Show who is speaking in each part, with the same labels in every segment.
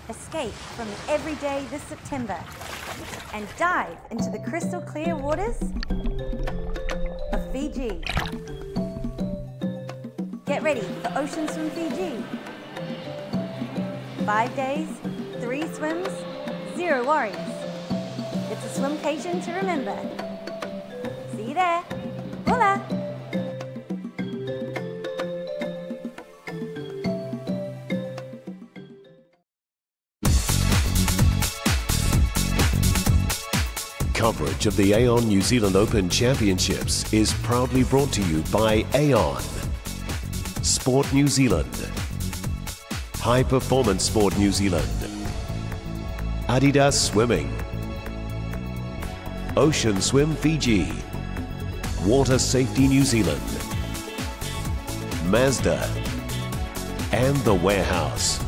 Speaker 1: Escape from the everyday this September and dive into the crystal clear waters of Fiji. Get ready for Ocean Swim Fiji. 5 days, 3 swims, 0 worries. It's a swimcation to remember. See you there. Hola!
Speaker 2: Coverage of the Aon New Zealand Open Championships is proudly brought to you by Aon, Sport New Zealand, High Performance Sport New Zealand, Adidas Swimming, Ocean Swim Fiji, Water Safety New Zealand, Mazda, and The Warehouse.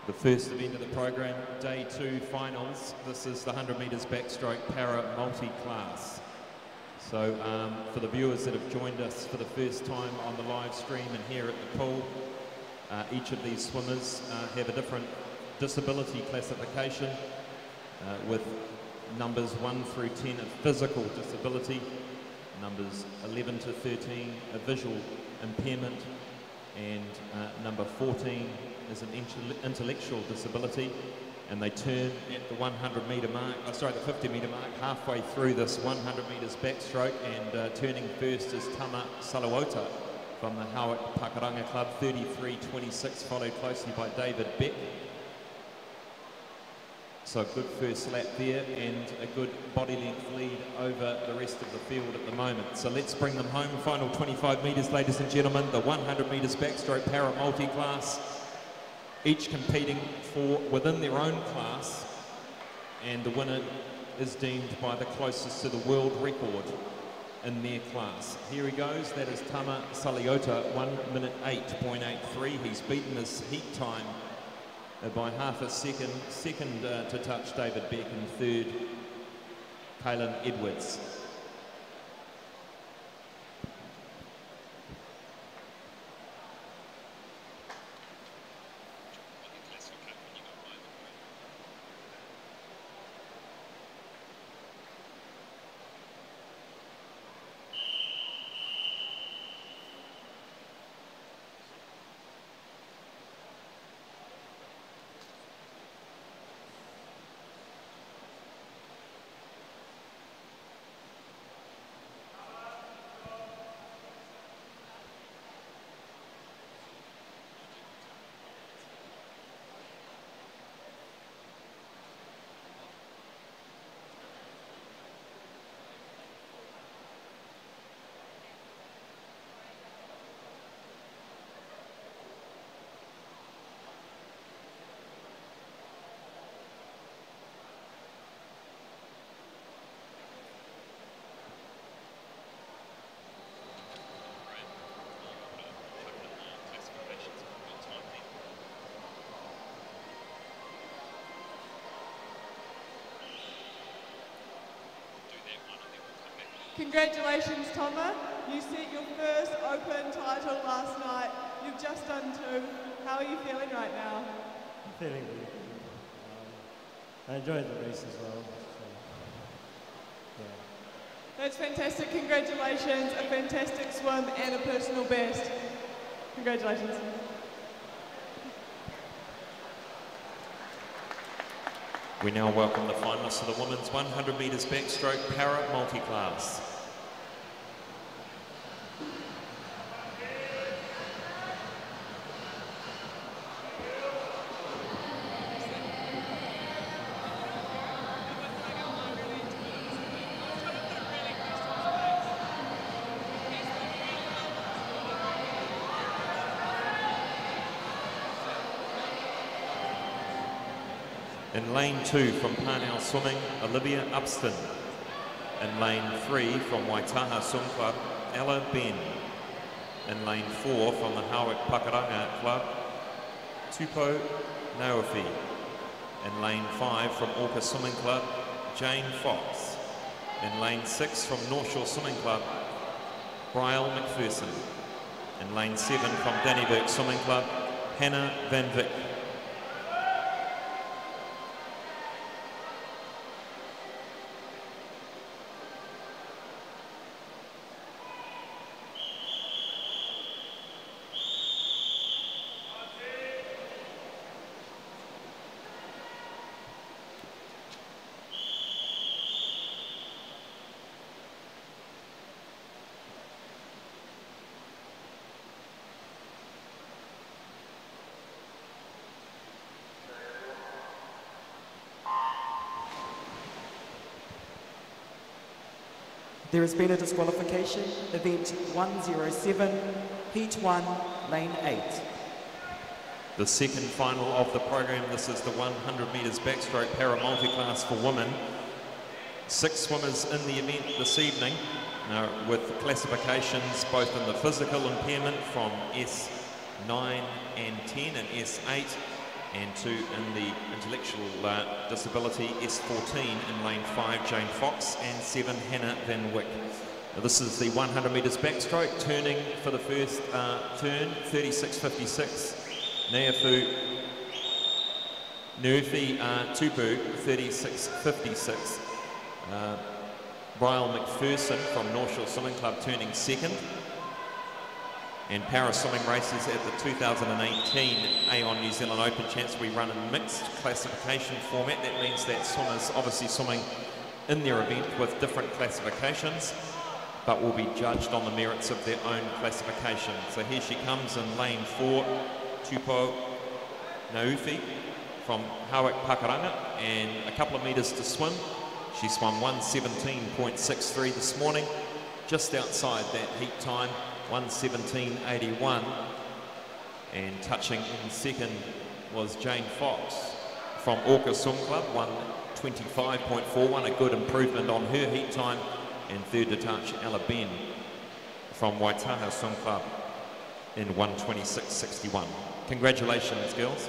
Speaker 3: The first event of the program, day 2 finals. This is the 100 metres backstroke para multi-class. So for the viewers that have joined us for the first time on the live stream and here at the pool, each of these swimmers have a different disability classification with numbers 1 through 10 of physical disability, numbers 11 to 13 a visual impairment, and number 14 is an intellectual disability, and they turn at the 100 metre mark, the 50 metre mark, halfway through this 100 metres backstroke, and turning first is Tama Salawota from the Howard Pakaranga Club, 33.26, followed closely by David Beck. So a good first lap there and a good body length lead over the rest of the field at the moment. So let's bring them home. Final 25 metres, ladies and gentlemen, the 100 metres backstroke para multi-class, each competing for within their own class, and the winner is deemed by the closest to the world record in their class. Here he goes, that is Tama Salawota, 1:08.83. He's beaten his heat time by half a second. Second to touch David Beck, and third Kaylin Edwards.
Speaker 4: Congratulations, Toma. You set your first Open title last night. You've just done 2. How are you feeling right now?
Speaker 5: I'm feeling really good. I enjoyed the race as well. So, yeah.
Speaker 4: That's fantastic. Congratulations. A fantastic swim and a personal best. Congratulations.
Speaker 3: We now welcome the finalists of the women's 100 metres backstroke para multi-class. In lane 2 from Parnell Swimming, Olivia Upston. In lane 3 from Waitaha Swim Club, Ella Ben. In lane 4 from the Hawick Pakaranga Club, Tupo Naofi. In lane 5 from Orca Swimming Club, Jane Fox. In lane 6 from North Shore Swimming Club, Brielle McPherson. In lane 7 from Dannyburg Swimming Club, Hannah Van Vick.
Speaker 6: There has been a disqualification, event 107, heat 1, lane 8.
Speaker 3: The second final of the program, this is the 100 metres backstroke para multi-class for women. 6 swimmers in the event this evening, with classifications both in the physical impairment from S9 and 10 and S8, and 2 in the intellectual disability, S14 in lane 5, Jane Fox, and 7, Hannah Van Wyck. This is the 100 metres backstroke, turning for the first turn, 36.56. Neafu Nufi Tupu, 36.56. Brielle McPherson from North Shore Swimming Club turning second. And para swimming races at the 2018 AON New Zealand Open Champs, we run in mixed classification format. That means that swimmers obviously swimming in their event with different classifications, but will be judged on the merits of their own classification. So here she comes in lane 4, Tupo Naufi from Hawick Pakaranga, and a couple of metres to swim. She swam 1:17.63 this morning, just outside that heat time. 1:17.81, and touching in second was Jane Fox from Orca Swim Club, 1:25.41, a good improvement on her heat time, and third to touch Ella Ben from Waitaha Swim Club in 1:26.61. Congratulations, girls.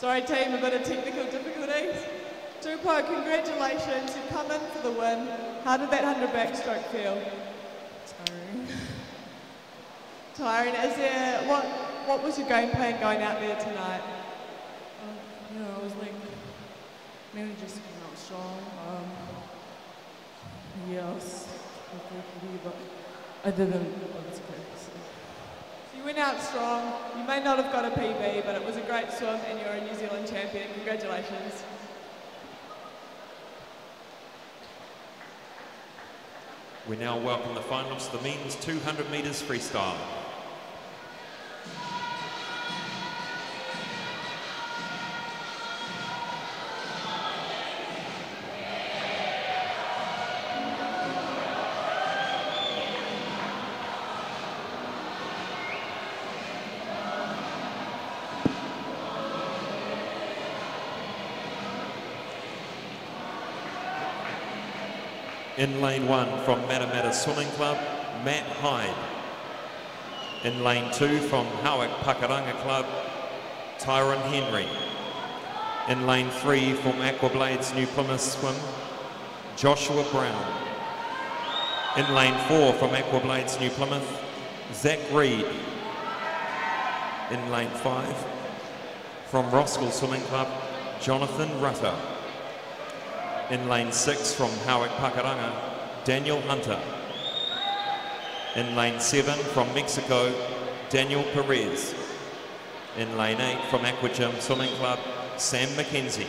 Speaker 4: Sorry team, a bit of technical difficulties. Tupo, congratulations, you've come in for the win. How did that 100 backstroke feel?
Speaker 7: Tiring.
Speaker 4: Tiring. Is there, what was your game plan going out there tonight?
Speaker 7: I was like, mainly just coming out strong. Yes, but I didn't, but it's okay. So.
Speaker 4: You went out strong. You may not have got a PB, but it was a great swim and you're a New Zealand champion. Congratulations.
Speaker 3: We now welcome the finalists, the men's 200 metres freestyle. In lane 1 from Matamata Swimming Club, Matt Hyde. In lane 2 from Howick Pakaranga Club, Tyron Henry. In lane 3 from Aquablades New Plymouth Swim, Joshua Brown. In lane 4 from Aquablades New Plymouth, Zach Reed. In lane 5 from Roskill Swimming Club, Jonathan Rutter. In lane 6 from Howick Pakaranga, Daniel Hunter. In lane 7 from Mexico, Daniel Perez. In lane 8 from Aquagym Swimming Club, Sam McKenzie.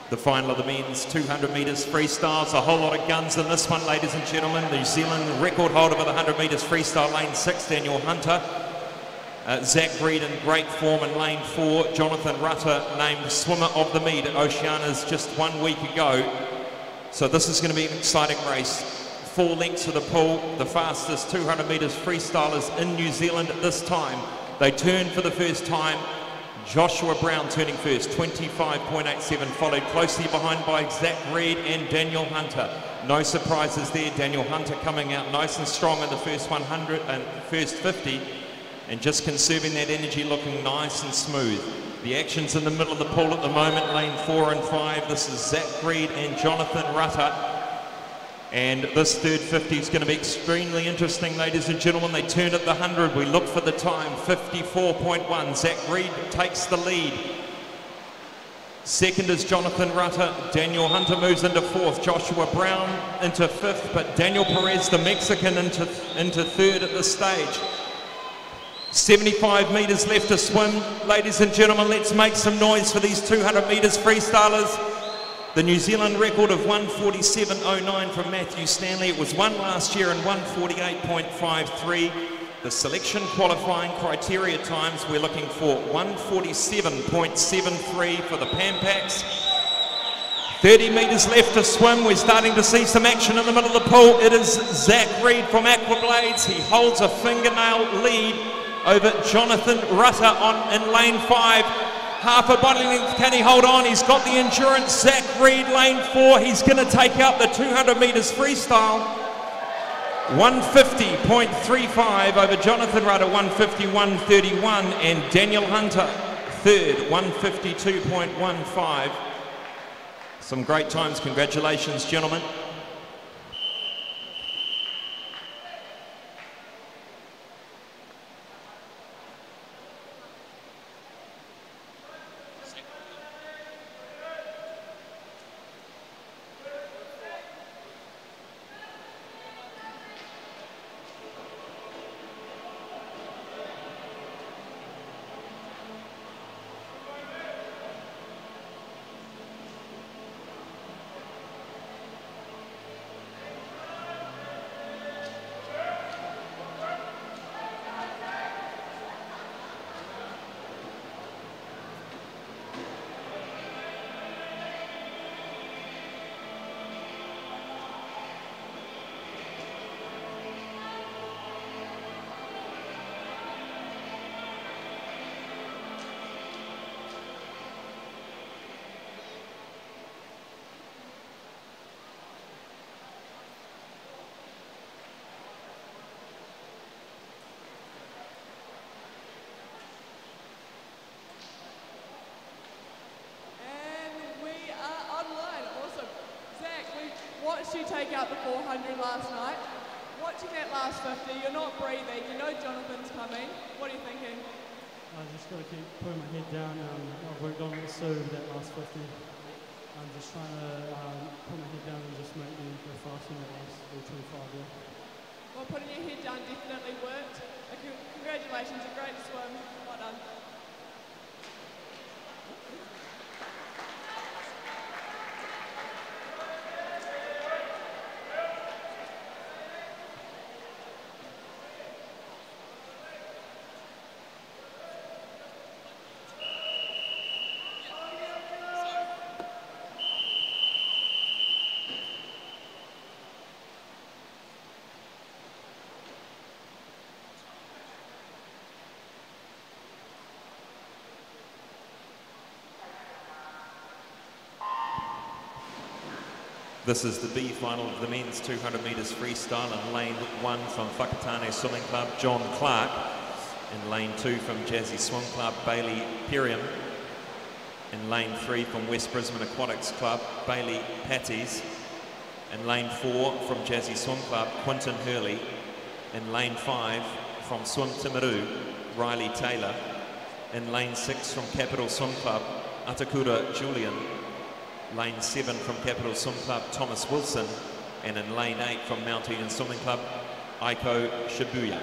Speaker 3: The final of the men's 200 metres freestyles. A whole lot of guns in this one, ladies and gentlemen. New Zealand record holder for the 100 metres freestyle, lane 6, Daniel Hunter. Zach Reed in great form in lane 4. Jonathan Rutter named swimmer of the meet at Oceania's just 1 week ago. So this is going to be an exciting race. 4 lengths of the pool, the fastest 200 metres freestylers in New Zealand at this time. They turn for the first time. Joshua Brown turning first, 25.87, followed closely behind by Zach Reed and Daniel Hunter. No surprises there. Daniel Hunter coming out nice and strong in the first 100 and first 50, and just conserving that energy, looking nice and smooth. The action's in the middle of the pool at the moment, lane 4 and 5. This is Zach Reed and Jonathan Rutter. And this third 50 is going to be extremely interesting, ladies and gentlemen. They turn at the 100. We look for the time, 54.1. Zach Reed takes the lead. Second is Jonathan Rutter. Daniel Hunter moves into 4th. Joshua Brown into 5th. But Daniel Perez, the Mexican, into 3rd at this stage. 75 metres left to swim. Ladies and gentlemen, let's make some noise for these 200 metres freestylers. The New Zealand record of 1:47.09 from Matthew Stanley. It was won last year in 1:48.53. The selection qualifying criteria times, we're looking for 1:47.73 for the Pampaks. 30 metres left to swim. We're starting to see some action in the middle of the pool. It is Zach Reed from Aquablades. He holds a fingernail lead over Jonathan Rutter in lane 5. Half a body length, can he hold on? He's got the endurance. Zach Reed, lane 4. He's going to take out the 200 metres freestyle. 150.35 over Jonathan Rutter, 151.31, and Daniel Hunter, 3rd, 152.15. Some great times. Congratulations, gentlemen.
Speaker 4: You take out the 400 last night. Watching that last 50, you're not breathing. You know Jonathan's coming. What are you thinking?
Speaker 5: I just got to keep putting my head down. I've worked on it so that last 50. I'm just trying to put my head down and just make me go faster in the last 25. Yeah.
Speaker 4: Well, putting your head down definitely worked. Congratulations, a great swim. Well done.
Speaker 3: This is the B final of the men's 200 metres freestyle. In lane 1 from Whakatane Swimming Club, John Clark. In lane 2 from Jazzy Swim Club, Bailey Perium. In lane 3 from West Brisbane Aquatics Club, Bailey Patties. In lane 4 from Jazzy Swim Club, Quinton Hurley. In lane 5 from Swim Timaru, Riley Taylor. In lane 6 from Capital Swim Club, Atakura Julian. Lane 7 from Capital Swim Club, Thomas Wilson. And in lane 8 from Mount Eden Swimming Club, Aiko Shibuya.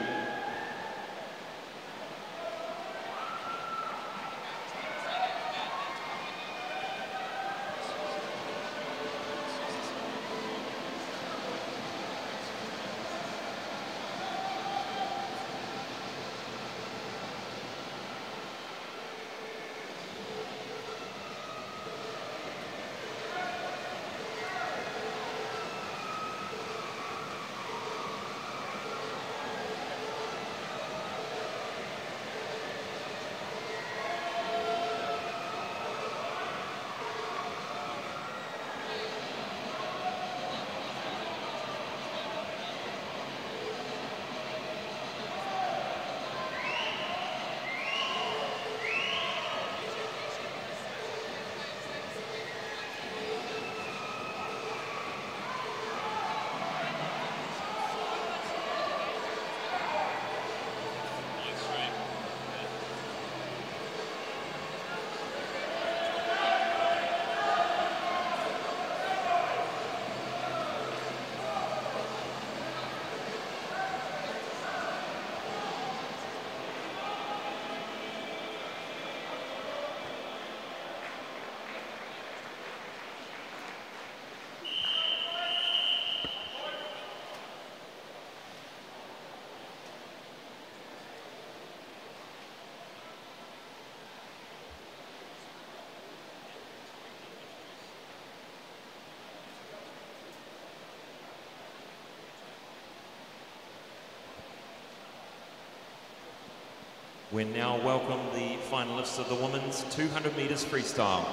Speaker 3: We now welcome the finalists of the women's 200 metres freestyle.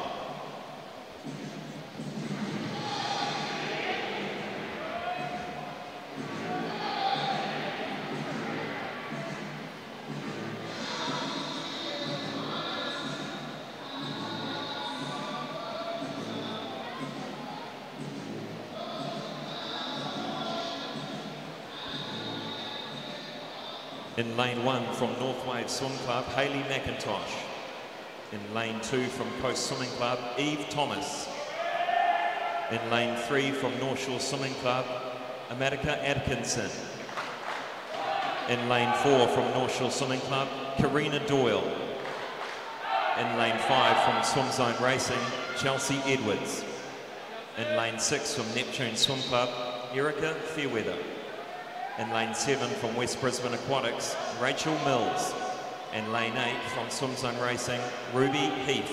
Speaker 3: In lane 1 from North Wave Swim Club, Hayley McIntosh. In lane 2 from Coast Swimming Club, Eve Thomas. In lane 3 from North Shore Swimming Club, America Atkinson. In lane 4 from North Shore Swimming Club, Karina Doyle. In lane 5 from Swim Zone Racing, Chelsea Edwards. In lane 6 from Neptune Swim Club, Erica Fairweather. In lane 7 from West Brisbane Aquatics, Rachel Mills. And lane 8 from Swim Zone Racing, Ruby Heath.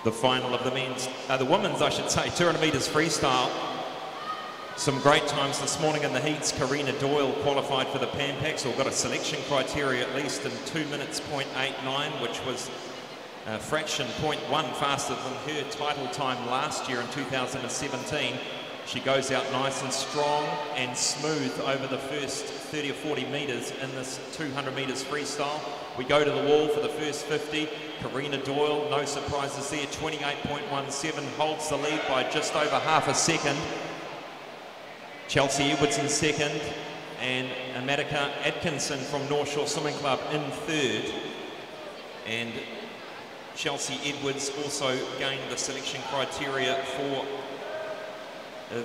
Speaker 3: The final of the women's, 200 metres freestyle. Some great times this morning in the heats. Karina Doyle qualified for the Pan Pacs, or got a selection criteria at least in 2 minutes .89, which was a fraction .1 faster than her title time last year in 2017. She goes out nice and strong and smooth over the first 30 or 40 metres in this 200 metres freestyle. We go to the wall for the first 50. Karina Doyle, no surprises there, 28.17, holds the lead by just over half a second. Chelsea Edwards in second, and America Atkinson from North Shore Swimming Club in third. And Chelsea Edwards also gained the selection criteria for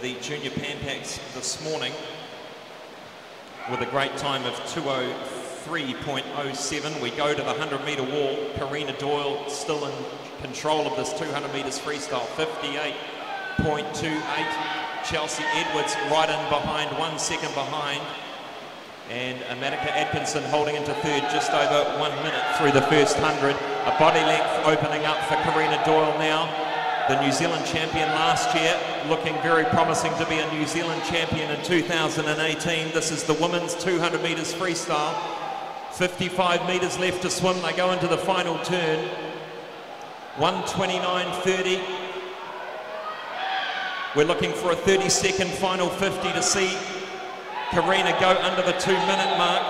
Speaker 3: the Junior Pan Pacs this morning with a great time of 2:03.07. We go to the 100 metre wall. Karina Doyle still in control of this 200 metres freestyle, 58.28. Chelsea Edwards right in behind, 1 second behind. And America Atkinson holding into third, just over 1 minute through the first 100. A body length opening up for Karina Doyle now. the New Zealand champion last year, looking very promising to be a New Zealand champion in 2018. This is the women's 200 metres freestyle. 55 metres left to swim. They go into the final turn. 1:29.30. We're looking for a 30-second final 50 to see Karina go under the 2-minute mark.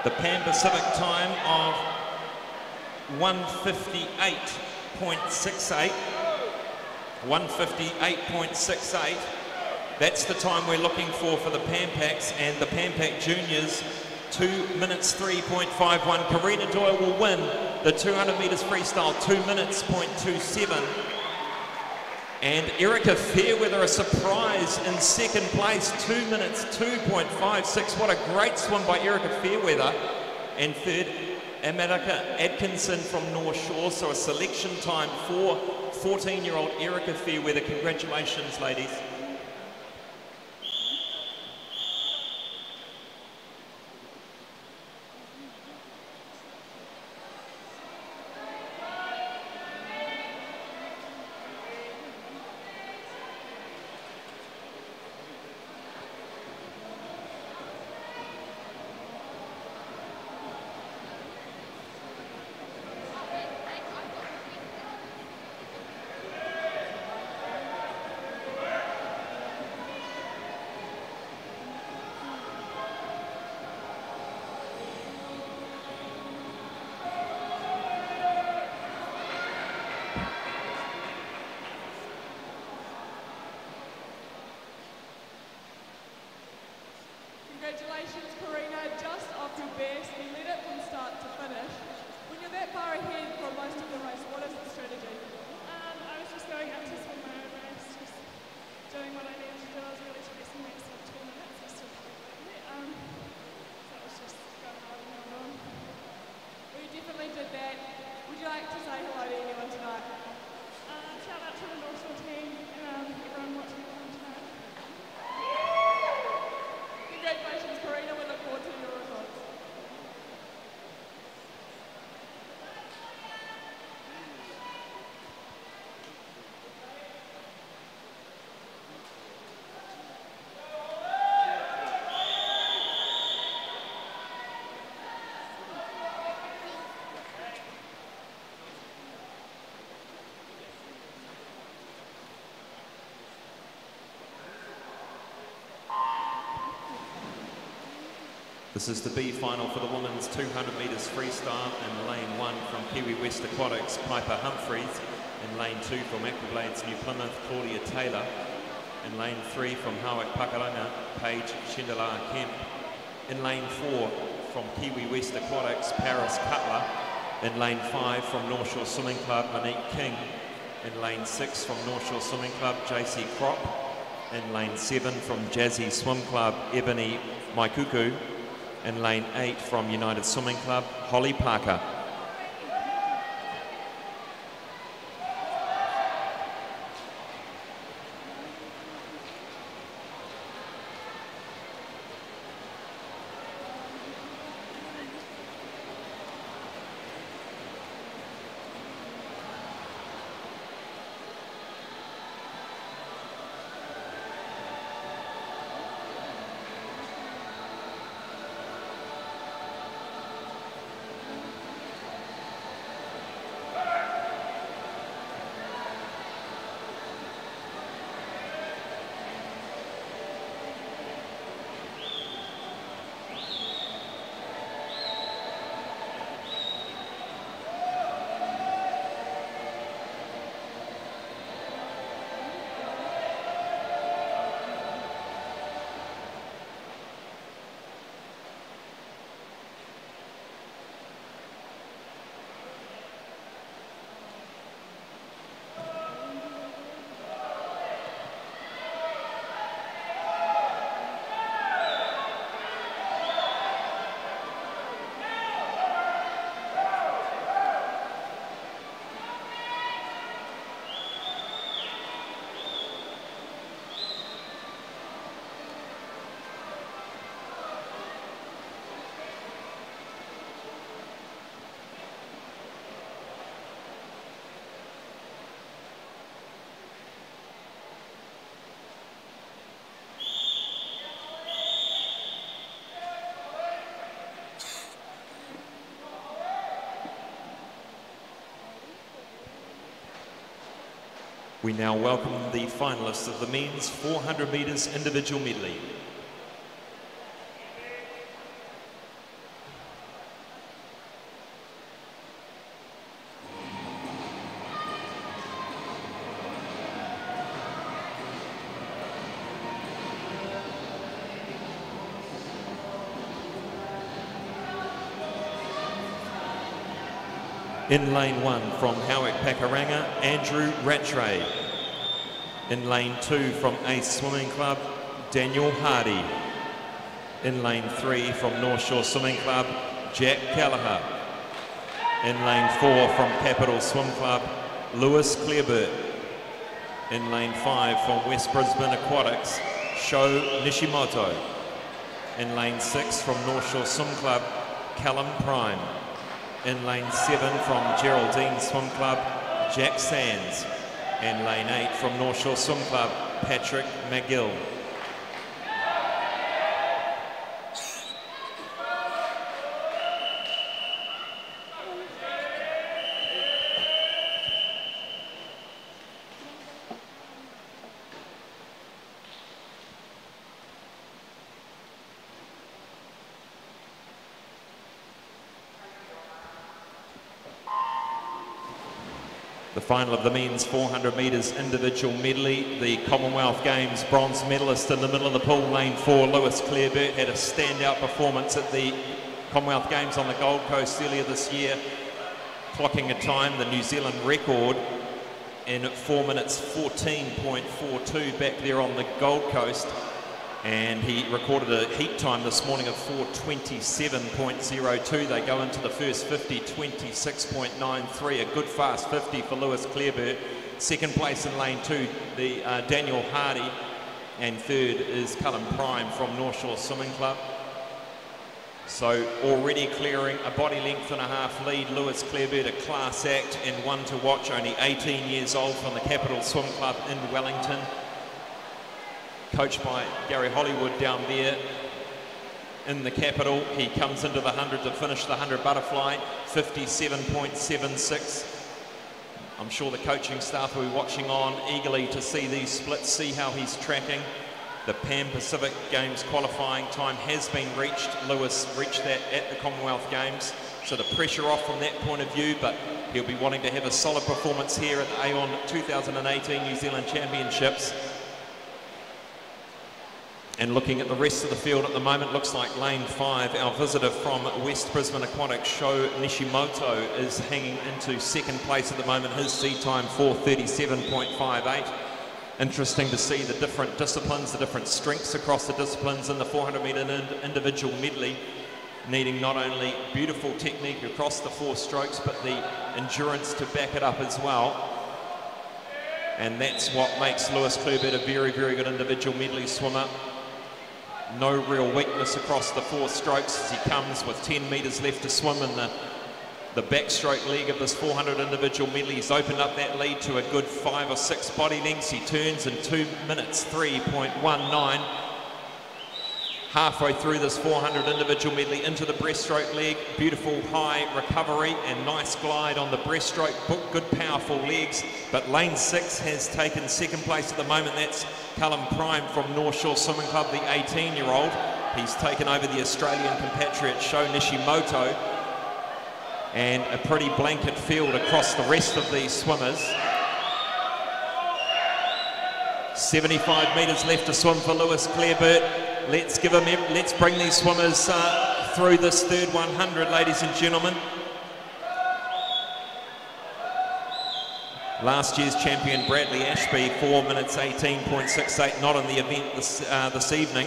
Speaker 3: The Pan Pacific time of 1:58.68. 1:58.68. That's the time we're looking for the Pan Pacs, and the Pan Pac Juniors 2 minutes 3.51. Karina Doyle will win the 200 metres freestyle 2 minutes 0.27. And Erica Fairweather, a surprise in second place, 2 minutes 2.56. What a great swim by Erica Fairweather. And third, America Atkinson from North Shore. So a selection time for 14-year-old Erica Fairweather. Congratulations, ladies.
Speaker 4: Congratulations, Karina, just off your best. You led it from start to finish. When you're that far ahead for most of the race, what is the strategy?
Speaker 8: I was just going up to swim my own race, just doing what I needed to do. I was really chasing that sub 2 minutes. I still so it was just going on and on.
Speaker 4: Well, you definitely did that. Would you like to say hello to anyone tonight?
Speaker 8: Shout out to the North Shore team and everyone watching at home tonight.
Speaker 4: Congratulations, Karina. We look forward to your results.
Speaker 3: This is the B final for the women's 200 metres freestyle. In lane 1 from Kiwi West Aquatics, Piper Humphreys. In lane 2 from Aquablades New Plymouth, Claudia Taylor. In lane 3 from Hawick Pakaranga, Paige Chandela Kemp. In lane 4 from Kiwi West Aquatics, Paris Cutler. In lane 5 from North Shore Swimming Club, Monique King. In lane 6 from North Shore Swimming Club, JC Crop. In lane 7 from Jazzy Swim Club, Ebony Maikuku. In lane 8 from United Swimming Club, Holly Parker. We now welcome the finalists of the men's 400 metres individual medley. In lane 1 from Howick Pakuranga, Andrew Rattray. In lane 2 from Ace Swimming Club, Daniel Hardy. In lane 3 from North Shore Swimming Club, Jack Callagher. In lane 4 from Capital Swim Club, Lewis Clearbert. In lane 5 from West Brisbane Aquatics, Sho Nishimoto. In lane 6 from North Shore Swim Club, Callum Prime. In lane 7 from Geraldine Swim Club, Jack Sands. And lane 8 from North Shore Swim Club, Patrick McGill. The final of the men's 400 metres individual medley, the Commonwealth Games bronze medalist in the middle of the pool, lane 4, Lewis Clearbert, had a standout performance at the Commonwealth Games on the Gold Coast earlier this year, clocking a time, the New Zealand record, in 4 minutes 14.42 back there on the Gold Coast. And he recorded a heat time this morning of 4:27.02. They go into the first 50, 26.93. A good fast 50 for Lewis Clearbert. Second place in lane 2, the Daniel Hardy. And third is Callum Prime from North Shore Swimming Club. So already clearing a body length and a half lead. Lewis Clearbert, a class act and one to watch, only 18 years old, from the Capital Swim Club in Wellington. Coached by Gary Hollywood down there in the capital. He comes into the 100 to finish the 100 butterfly, 57.76. I'm sure the coaching staff will be watching on eagerly to see these splits, see how he's tracking. The Pan Pacific Games qualifying time has been reached. Lewis reached that at the Commonwealth Games, so the pressure off from that point of view, but he'll be wanting to have a solid performance here at the AON 2018 New Zealand Championships. And looking at the rest of the field at the moment, looks like lane 5, our visitor from West Brisbane Aquatics, Sho Nishimoto, is hanging into second place at the moment. His seed time 4:37.58. Interesting to see the different disciplines, the different strengths across the disciplines in the 400 metre individual medley, needing not only beautiful technique across the 4 strokes, but the endurance to back it up as well. And that's what makes Lewis Clearbert a very, very good individual medley swimmer. No real weakness across the 4 strokes as he comes with 10 metres left to swim in the backstroke leg of this 400 individual medley. He's opened up that lead to a good 5 or 6 body lengths. He turns in 2 minutes 3.19. Halfway through this 400 individual medley into the breaststroke leg. Beautiful high recovery and nice glide on the breaststroke. Good powerful legs. But lane 6 has taken second place at the moment. That's Callum Prime from North Shore Swimming Club, the 18-year-old. He's taken over the Australian compatriot Sho Nishimoto. And a pretty blanket field across the rest of these swimmers. 75 metres left to swim for Lewis Clearbert. Let's bring these swimmers through this third 100, ladies and gentlemen. Last year's champion Bradley Ashby, 4 minutes 18.68, not in the event this evening.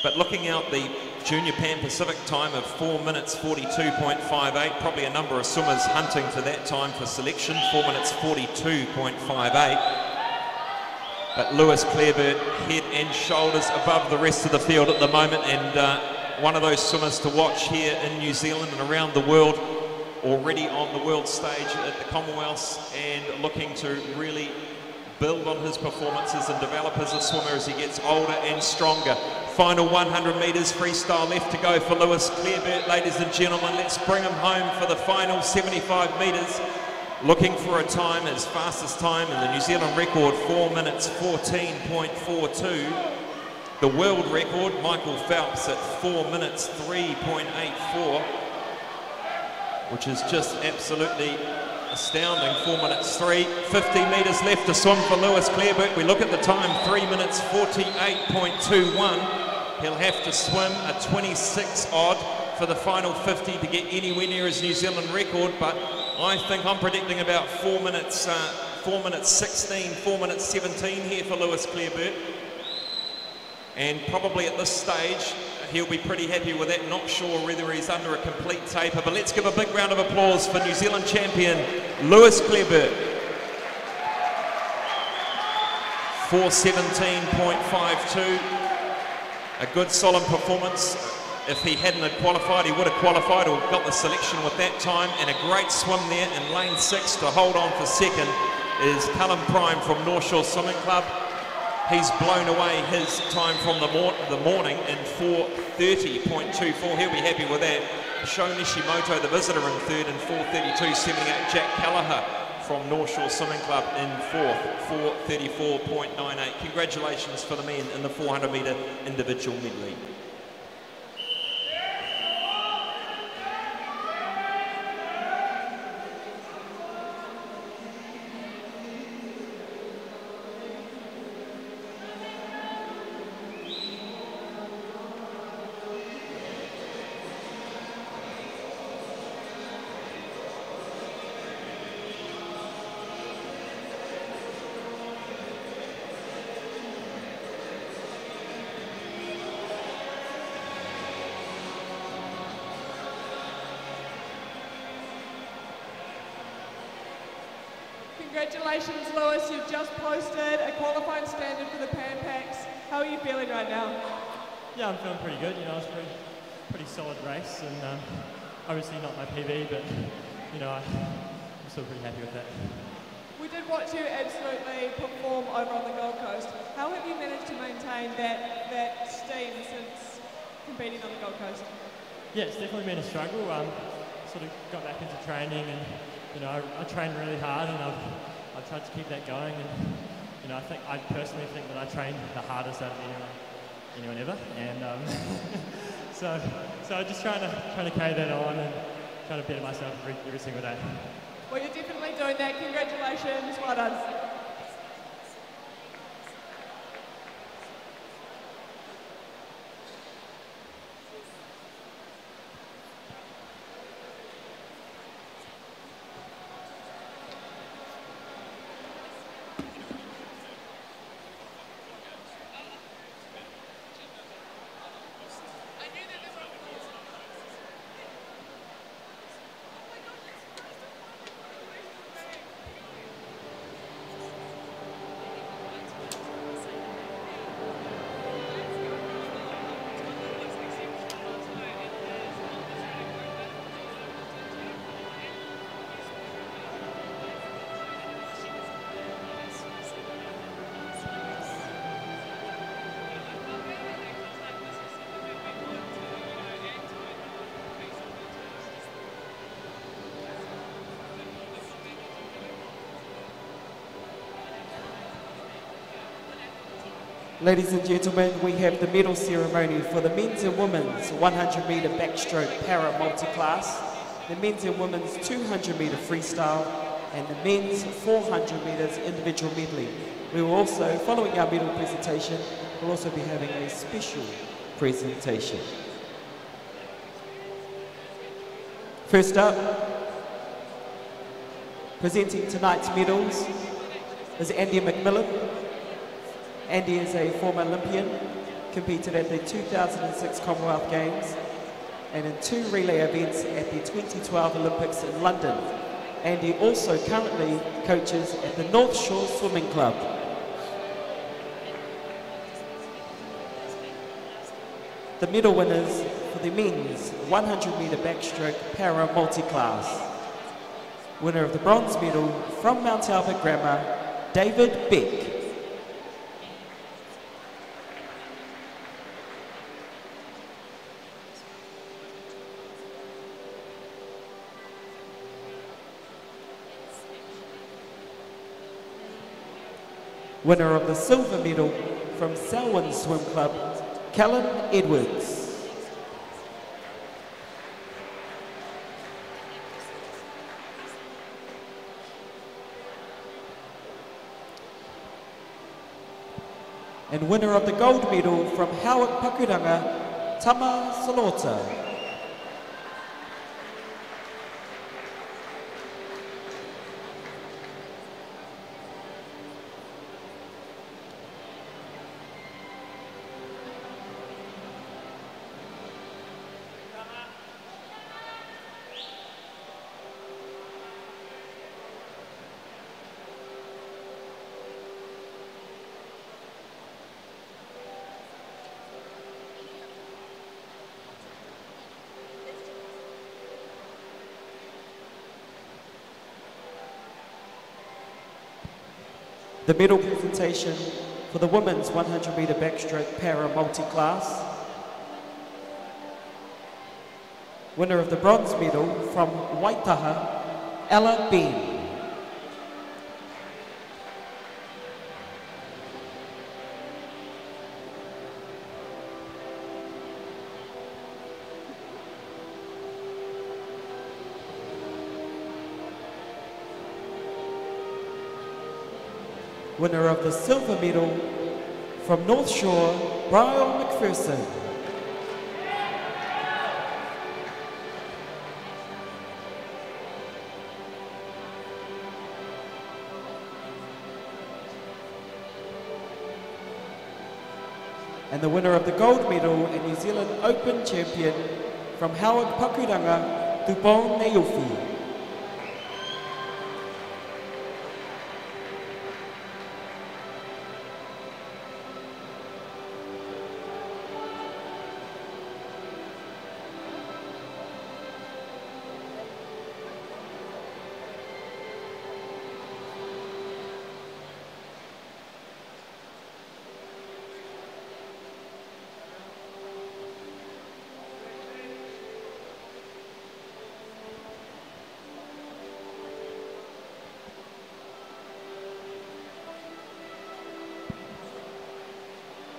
Speaker 3: But looking out the Junior Pan Pacific time of 4 minutes 42.58, probably a number of swimmers hunting for that time for selection, 4 minutes 42.58. But Lewis Clearbert head and shoulders above the rest of the field at the moment, and one of those swimmers to watch here in New Zealand and around the world, already on the world stage at the Commonwealths and looking to really build on his performances and develop as a swimmer as he gets older and stronger. Final 100 metres freestyle left to go for Lewis Clearbert, ladies and gentlemen. Let's bring him home for the final 75 metres. looking for a time, his fastest time in the New Zealand record, 4 minutes 14.42. The world record, Michael Phelps at 4 minutes 3.84, which is just absolutely astounding. 4 minutes 3, 50 metres left to swim for Lewis Clareburt. We look at the time, 3 minutes 48.21. He'll have to swim a 26 odd for the final 50 to get anywhere near his New Zealand record, but I think I'm predicting about 4 minutes 16, 4 minutes 17 here for Lewis Clareburt. And probably at this stage, he'll be pretty happy with that. Not sure whether he's under a complete taper, but let's give a big round of applause for New Zealand champion, Lewis Clareburt. 4:17.52. A good solid performance. If he hadn't have qualified, he would have qualified or got the selection with that time. And a great swim there in lane 6 to hold on for second is Callum Prime from North Shore Swimming Club. He's blown away his time from the morning in 4:30.24. He'll be happy with that. Sho Nishimoto, the visitor, in third, and 4:32.78. Jack Callagher from North Shore Swimming Club in fourth, 4:34.98. Congratulations for the men in the 400 metre individual medley.
Speaker 4: Congratulations, Lewis. You've just posted a qualifying standard for the Pan Pacs. How are you feeling right now?
Speaker 5: Yeah, I'm feeling pretty good. You know, it's a pretty solid race, and obviously not my PB, but you know, I'm still pretty happy with that.
Speaker 4: We did watch you absolutely perform over on the Gold Coast. How have you managed to maintain that steam since competing on the Gold Coast?
Speaker 5: Yeah, it's definitely been a struggle. Sort of got back into training, and you know, I trained really hard, and I've tried to keep that going. And you know, I personally think that I trained the hardest out of anyone ever. And so I'm just trying to carry that on and trying to better myself every single day.
Speaker 4: Well, you're definitely doing that. Congratulations. Well done.
Speaker 6: Ladies and gentlemen, we have the medal ceremony for the men's and women's 100 metre backstroke para multi-class, the men's and women's 200 metre freestyle, and the men's 400 metres individual medley. We will also, following our medal presentation, we'll also be having a special presentation. First up, presenting tonight's medals is Andy McMillan. Andy is a former Olympian, competed at the 2006 Commonwealth Games and in 2 relay events at the 2012 Olympics in London. Andy also currently coaches at the North Shore Swimming Club. The medal winners for the men's 100 metre backstroke para multi-class. Winner of the bronze medal from Mount Albert Grammar, David Beck. Winner of the silver medal from Selwyn Swim Club, Callum Edwards. And winner of the gold medal from Howard Pakuranga, Tama Salota. The medal presentation for the women's 100 metre backstroke para multi-class. Winner of the bronze medal from Waitaha, Ella Bean. Winner of the silver medal from North Shore, Brian McPherson. And the winner of the gold medal and New Zealand Open champion from Howard Pakuranga, Tupong Neufi.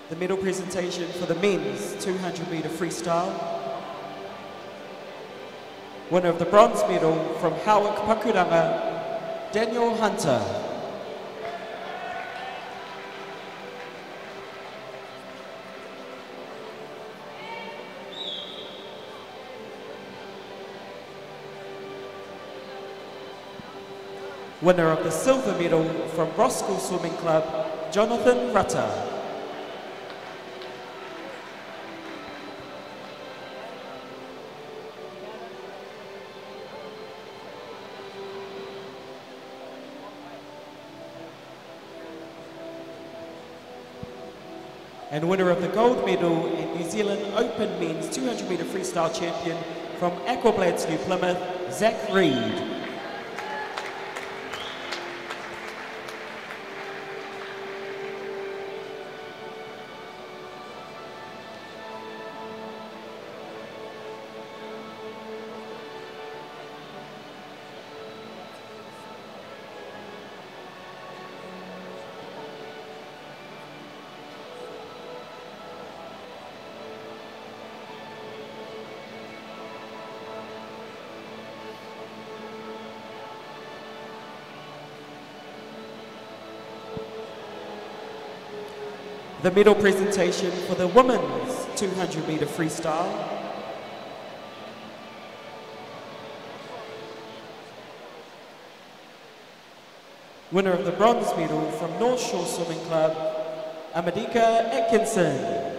Speaker 6: The medal presentation for the men's 200 metre freestyle. Winner of the bronze medal from Howard Pakuranga, Daniel Hunter. Winner of the silver medal from Roscoe Swimming Club, Jonathan Rutter. And winner of the gold medal and New Zealand Open Men's 200 metre freestyle champion from Aquablads, New Plymouth, Zach Reed. The medal presentation for the women's 200 metre freestyle. Winner of the bronze medal from North Shore Swimming Club, Amadika Atkinson.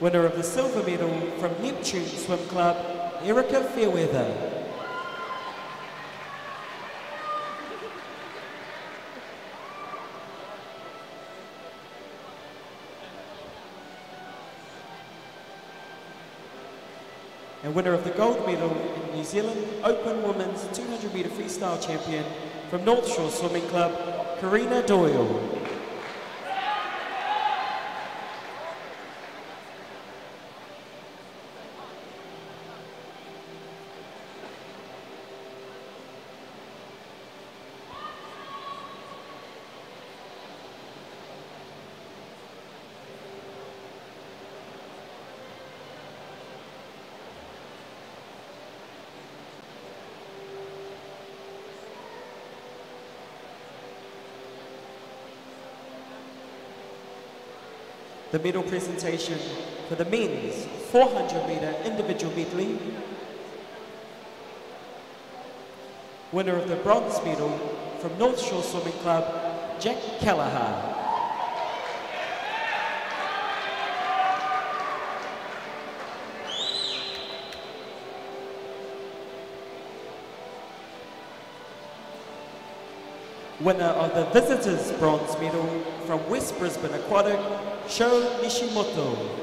Speaker 6: Winner of the silver medal from Neptune Swim Club, Erica Fairweather. And winner of the gold medal in New Zealand Open Women's 200 metre freestyle champion from North Shore Swimming Club, Karina Doyle. The medal presentation for the men's 400-metre individual medley. Winner of the bronze medal from North Shore Swimming Club, Jack Kelleher. Winner of the visitors bronze medal from West Brisbane Aquatic, Sho Nishimoto.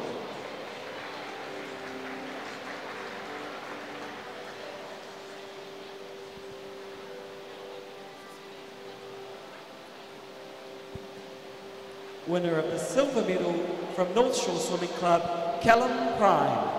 Speaker 6: Winner of the silver medal from North Shore Swimming Club, Callum Prime.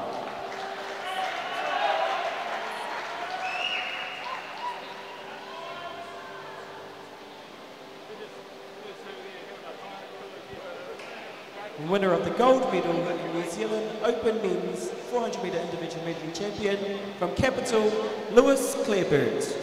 Speaker 6: Winner of the gold medal in New Zealand Open Men's 400-metre individual medley champion from Capital, Lewis Clarebert.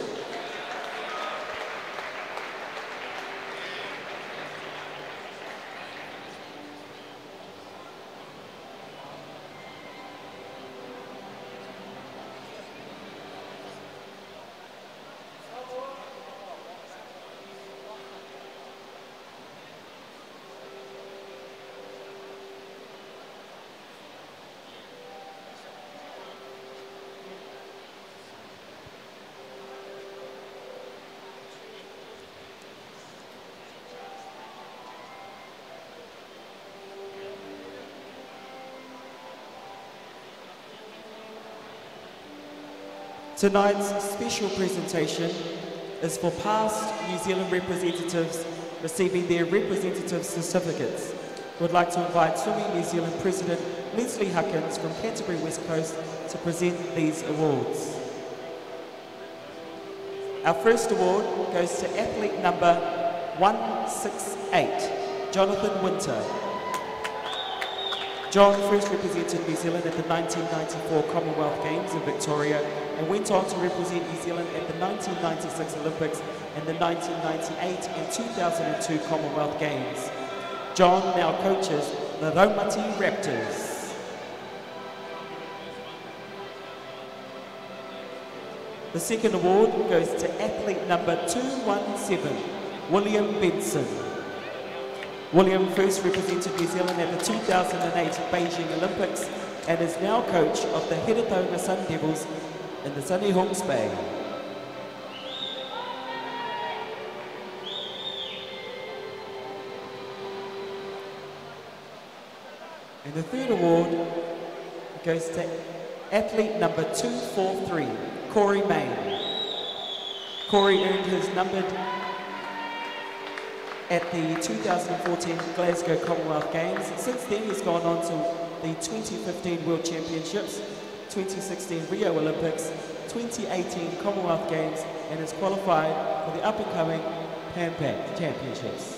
Speaker 6: Tonight's special presentation is for past New Zealand representatives receiving their representative certificates. We'd like to invite Swimming New Zealand President Leslie Huckins from Canterbury West Coast to present these awards. Our first award goes to athlete number 168, Jonathan Winter. John first represented New Zealand at the 1994 Commonwealth Games in Victoria and went on to represent New Zealand at the 1996 Olympics and the 1998 and 2002 Commonwealth Games. John now coaches the Raumati Raptors. The second award goes to athlete number 217, William Benson. William first represented New Zealand at the 2008 Beijing Olympics and is now coach of the Heretaunga Sun Devils in the sunny Hawke's Bay. And the third award goes to athlete number 243, Corey Main. Corey earned his numbered at the 2014 Glasgow Commonwealth Games. Since then he's gone on to the 2015 World Championships, 2016 Rio Olympics, 2018 Commonwealth Games and is qualified for the up-and-coming Pan Pac Championships.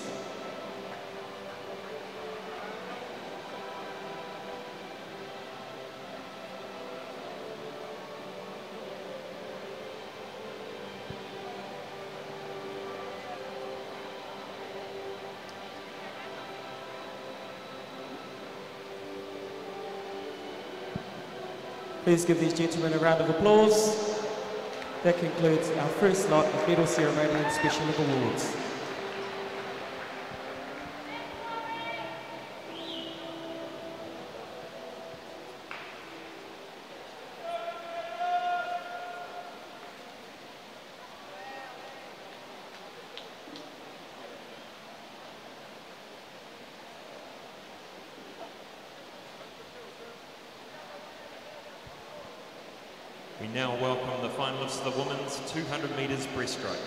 Speaker 6: Please give these gentlemen a round of applause. That concludes our first lot of medal ceremony and special awards.
Speaker 3: We now welcome the finalists of the women's 200 metres breaststroke.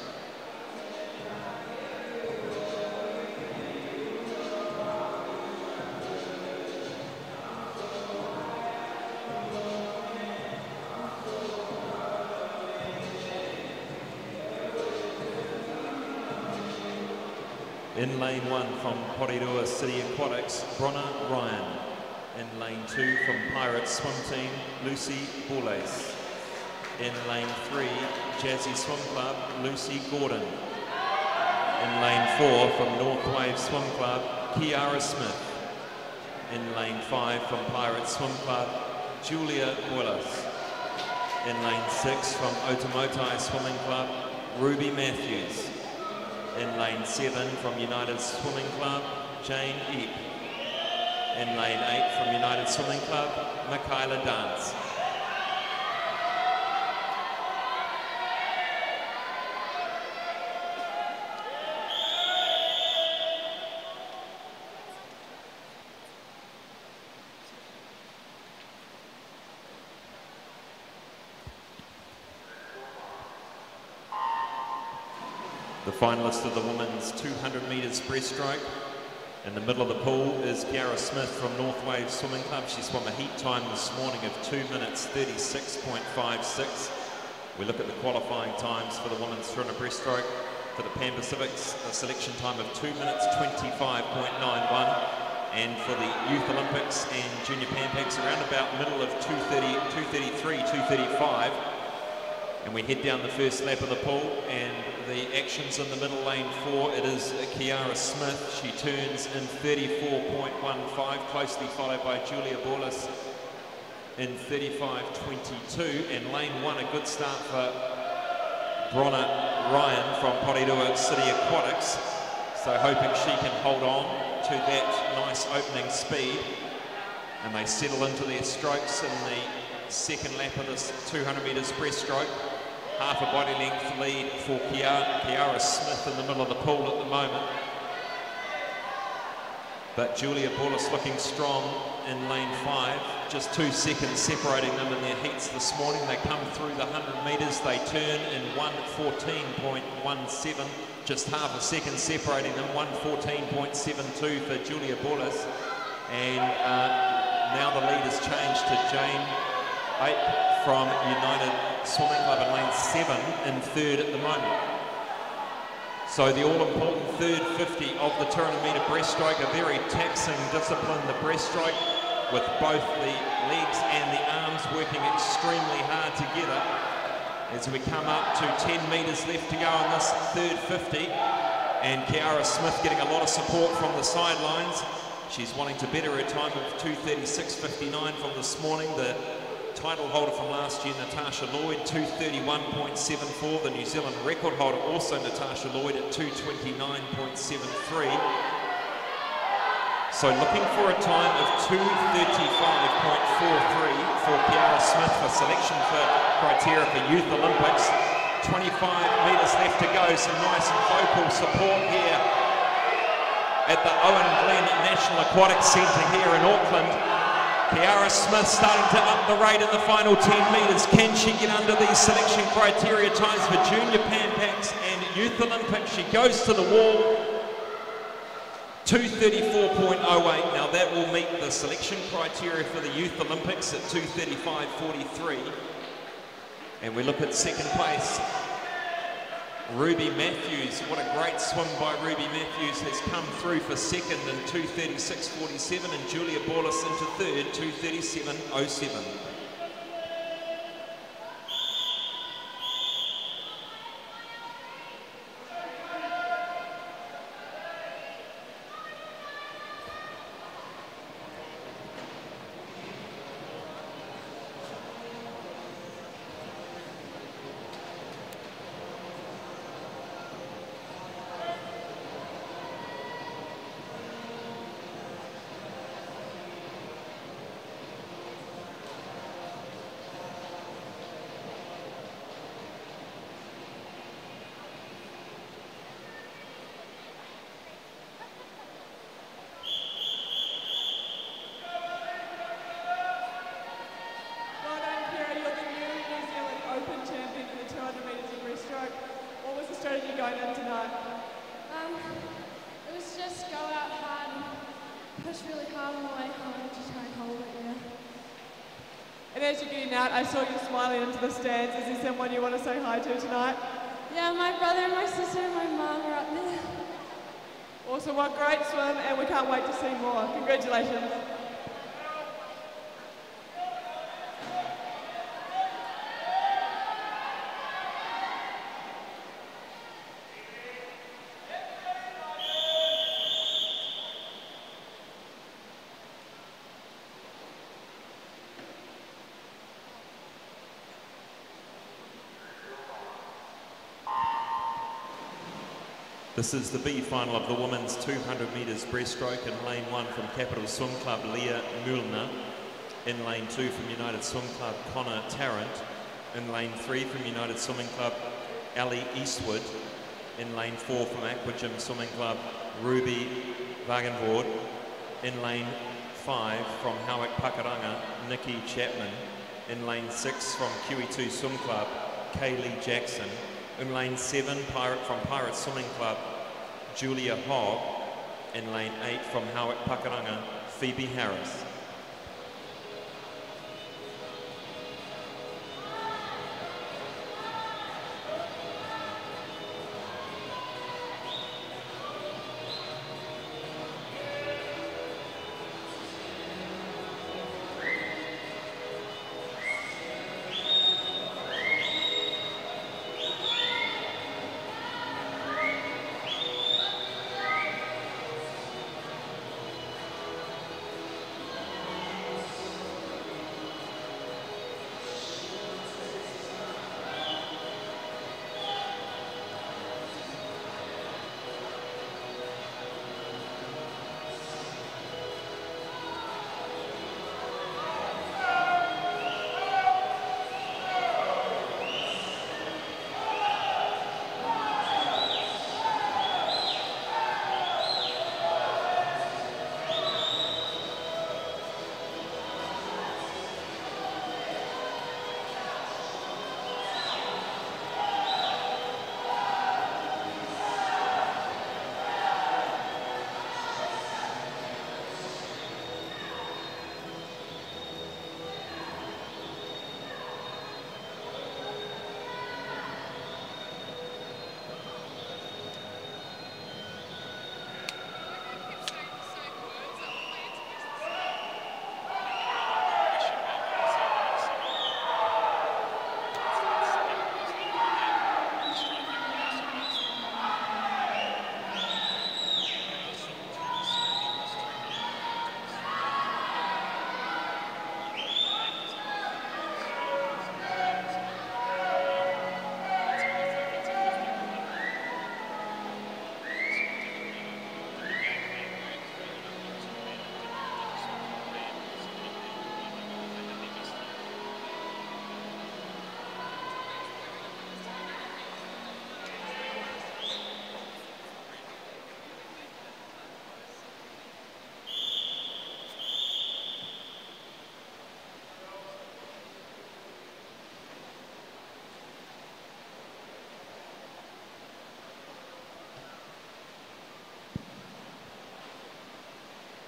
Speaker 3: In lane 1 from Porirua City Aquatics, Bronner Ryan. In lane 2 from Pirates Swim Team, Lucy Boulace. In lane 3, Jazzy Swim Club, Lucy Gordon. In lane 4 from North Wave Swim Club, Kiara Smith. In lane 5 from Pirate Swim Club, Julia Willis. In lane 6 from Otamotai Swimming Club, Ruby Matthews. In lane 7 from United Swimming Club, Jane Epp. In lane 8 from United Swimming Club, Michaela Dance. The finalist of the women's 200 metres breaststroke. In the middle of the pool is Kiara Smith from North Wave Swimming Club. She swam a heat time this morning of 2 minutes 36.56. We look at the qualifying times for the women's 200 breaststroke. For the Pan Pacifics, a selection time of 2 minutes 25.91. And for the Youth Olympics and Junior Pan Pacs, around about middle of 2:30, 2:33, 2:35. And we head down the first lap of the pool, and the actions in the middle lane 4, it is Kiara Smith. She turns in 34.15, closely followed by Julia Borlas in 35.22. And lane 1, a good start for Bronna Ryan from Porirua City Aquatics. So hoping she can hold on to that nice opening speed. And they settle into their strokes in the second lap of this 200 metres breaststroke. Half a body length lead for Kiara Smith in the middle of the pool at the moment. But Julia Borlas looking strong in lane 5. Just 2 seconds separating them in their heats this morning. They come through the 100 metres. They turn in 1:14.17. Just half a second separating them. 1:14.72 for Julia Borlas. And now the lead has changed to Jane Epp from United Swimming Club in lane 7 in third at the moment. So the all-important third 50 of the 200 metre breaststroke, a very taxing discipline, the breaststroke, with both the legs and the arms working extremely hard together. As we come up to 10 metres left to go on this third 50, and Kiara Smith getting a lot of support from the sidelines. She's wanting to better her time of 2:36.59 from this morning. The title holder from last year, Natasha Lloyd, 2:31.74. The New Zealand record holder, also Natasha Lloyd, at 2:29.73. So looking for a time of 2:35.43 for Kiara Smith for selection for criteria for Youth Olympics. 25 metres left to go. Some nice and vocal support here at the Owen Glen National Aquatic Centre here in Auckland. Kiara Smith starting to up the rate in the final 10 metres. Can she get under these selection criteria times for Junior Pan Pacs and Youth Olympics? She goes to the wall. 2:34.08. Now that will meet the selection criteria for the Youth Olympics at 2:35.43. And we look at second place. Ruby Matthews, what a great swim by Ruby Matthews, has come through for second in 2:36.47, and Julia Borlas into third, 2:37.07.
Speaker 4: I saw you smiling into the stands. Is there someone you want to say hi to tonight?
Speaker 8: Yeah, my brother and my sister and my mum are up there.
Speaker 4: Awesome, what great swim, and we can't wait to see more. Congratulations.
Speaker 3: This is the B final of the women's 200 metres breaststroke. In lane 1 from Capital Swim Club, Leah Mullner. In lane 2 from United Swim Club, Connor Tarrant. In lane 3 from United Swimming Club, Ali Eastwood. In lane 4 from Aquagym Swimming Club, Ruby Wagenvoort. In lane 5 from Howick Pakuranga, Nikki Chapman. In lane 6 from QE2 Swim Club, Kaylee Jackson. In lane 7 from Pirate Swimming Club, Julia Hogg. In lane 8 from Howick Pakuranga, Phoebe Harris.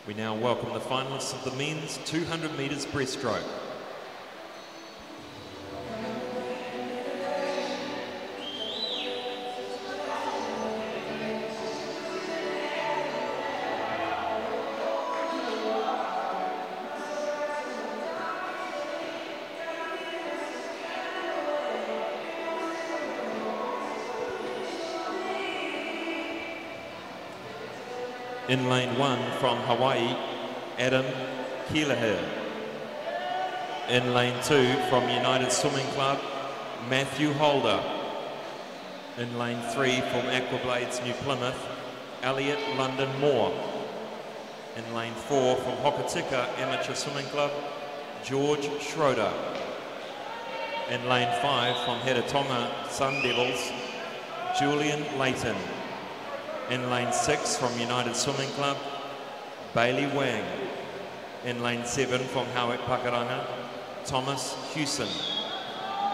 Speaker 3: We now welcome the finalists of the men's 200 metres breaststroke. In lane 1 from Hawaii, Adam Keelaher. In lane 2 from United Swimming Club, Matthew Holder. In lane 3 from Aquablades New Plymouth, Elliot London Moore. In lane 4 from Hokitika Amateur Swimming Club, George Schroeder. In lane 5 from Heretatonga Sun Devils, Julian Layton. In lane 6 from United Swimming Club, Bailey Wang. In lane 7 from Howick Pakuranga, Thomas Hewson.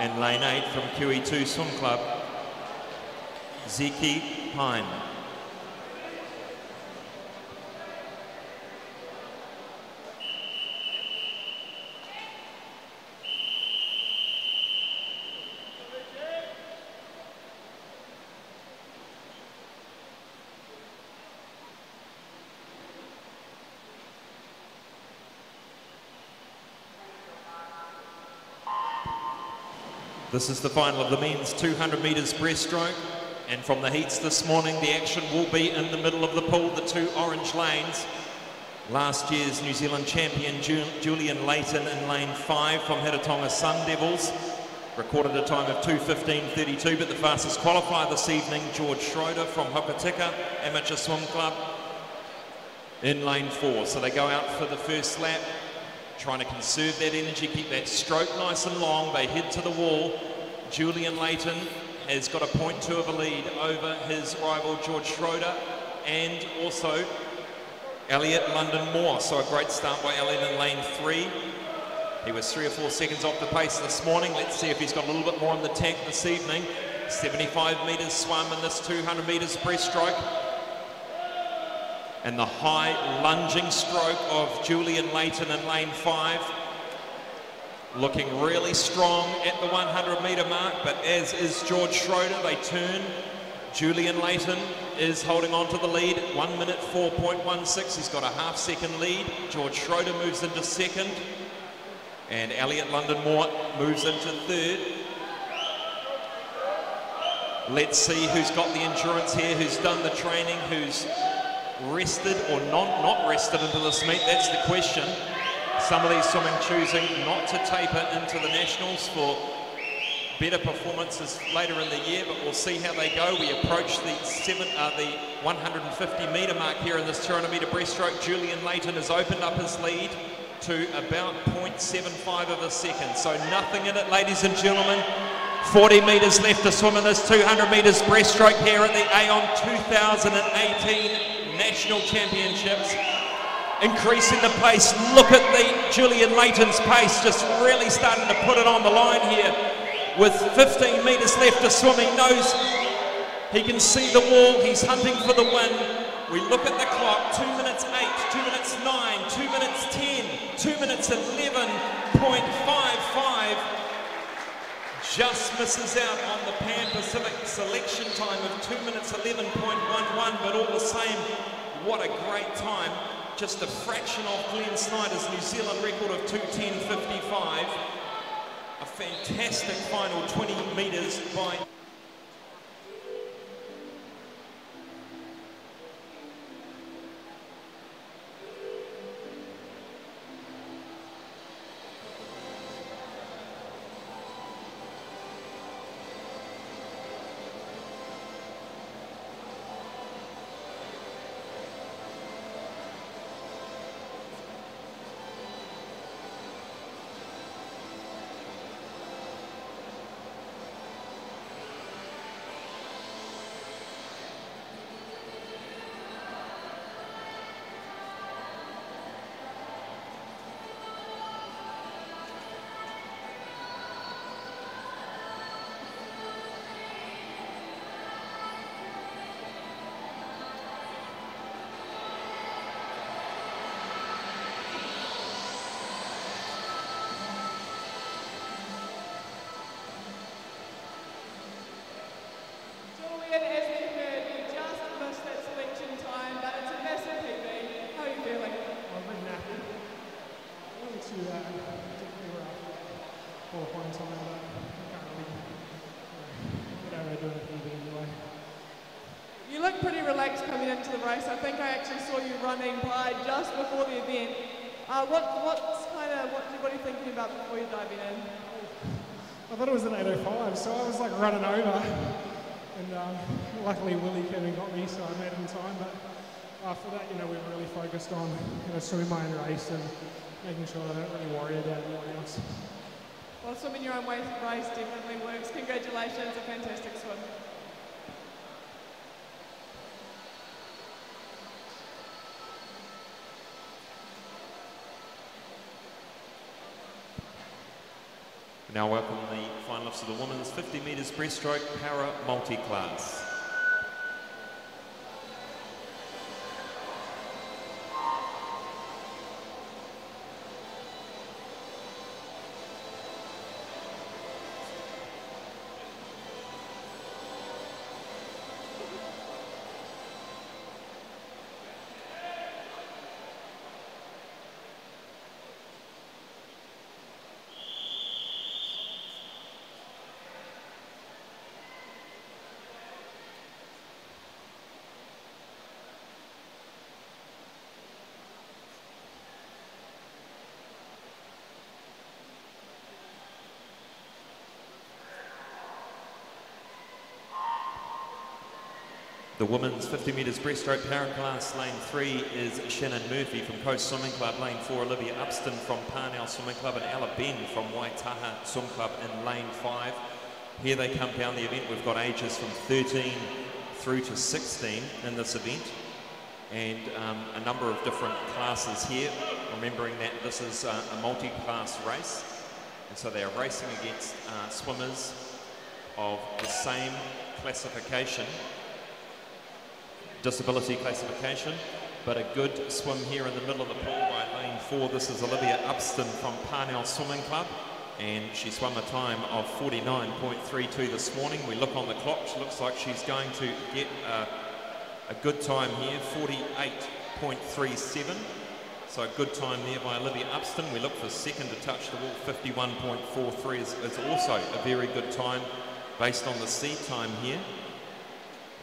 Speaker 3: In lane 8 from QE2 Swim Club, Zeki Pine. This is the final of the men's 200 metres breaststroke, and from the heats this morning the action will be in the middle of the pool, the two orange lanes. Last year's New Zealand champion Julian Layton in lane 5 from Heretatonga Sun Devils. Recorded a time of 2:15.32, but the fastest qualifier this evening, George Schroeder from Hokitika Amateur Swim Club in lane 4. So they go out for the first lap, trying to conserve that energy, keep that stroke nice and long. They head to the wall. Julian Layton has got a 0.2 of a lead over his rival George Schroeder, and also Elliot London Moore. So a great start by Elliot in lane 3. He was 3 or 4 seconds off the pace this morning. Let's see if he's got a little bit more in the tank this evening. 75 metres swum in this 200 metres breaststroke. And the high lunging stroke of Julian Layton in lane 5. Looking really strong at the 100 metre mark, but as is George Schroeder. They turn. Julian Layton is holding on to the lead. 1 minute 4.16. He's got a half-second lead. George Schroeder moves into second. And Elliot London Moore moves into third. Let's see who's got the endurance here, who's done the training, who's rested or not rested into this meet. That's the question. Some of these swimming choosing not to taper into the Nationals for better performances later in the year, but we'll see how they go. We approach the 150 metre mark here in this 200 metre breaststroke. Julian Layton has opened up his lead to about 0.75 of a second. So nothing in it, ladies and gentlemen. 40 metres left to swim in this 200 metres breaststroke here at the AON 2018 National Championships. Increasing the pace. Look at the Julian Layton's pace, just really starting to put it on the line here. With 15 metres left to swim, he knows he can see the wall. He's hunting for the win. We look at the clock, 2 minutes 8, 2 minutes 9, 2 minutes 10, 2 minutes 11.55. Just misses out on the Pan Pacific selection time of 2 minutes 11.11, but all the same, what a great time. Just a fraction of Glenn Snyder's New Zealand record of 2:10.55. A fantastic final 20 metres by...
Speaker 4: As we heard, you just missed that selection time, but it's a massive PB. How are you feeling?
Speaker 9: I'm a bit knackered. I wanted to particularly where I qualifying time, but I can't really get over doing a PB anyway.
Speaker 4: You look pretty relaxed coming into the race. I think I actually saw you running by just before the event. What are you thinking about before you diving in?
Speaker 9: I thought it was an 8:05, so I was like running over. And luckily Willie came and got me, so I made it in time. But after that, we were really focused on swimming my own race and making sure that I don't really worry about anyone else.
Speaker 4: Well, swimming your own race definitely works. Congratulations, a fantastic swim.
Speaker 3: Now welcome the finalists of the women's 50 metres breaststroke para multi-class. The women's 50 metres breaststroke para class, lane 3 is Shannon Murphy from Coast Swimming Club. Lane 4, Olivia Upston from Parnell Swimming Club, and Ella Ben from Waitaha Swim Club in lane 5. Here they come down the event. We've got ages from 13 through to 16 in this event, and a number of different classes here, remembering that this is a multi-class race, and so they are racing against swimmers of the same classification, disability classification, but a good swim here in the middle of the pool by lane 4. This is Olivia Upston from Parnell Swimming Club, and she swam a time of 49.32 this morning. We look on the clock, she looks like she's going to get a good time here, 48.37. So a good time there by Olivia Upston. We look for second to touch the wall, 51.43 is also a very good time based on the seed time here.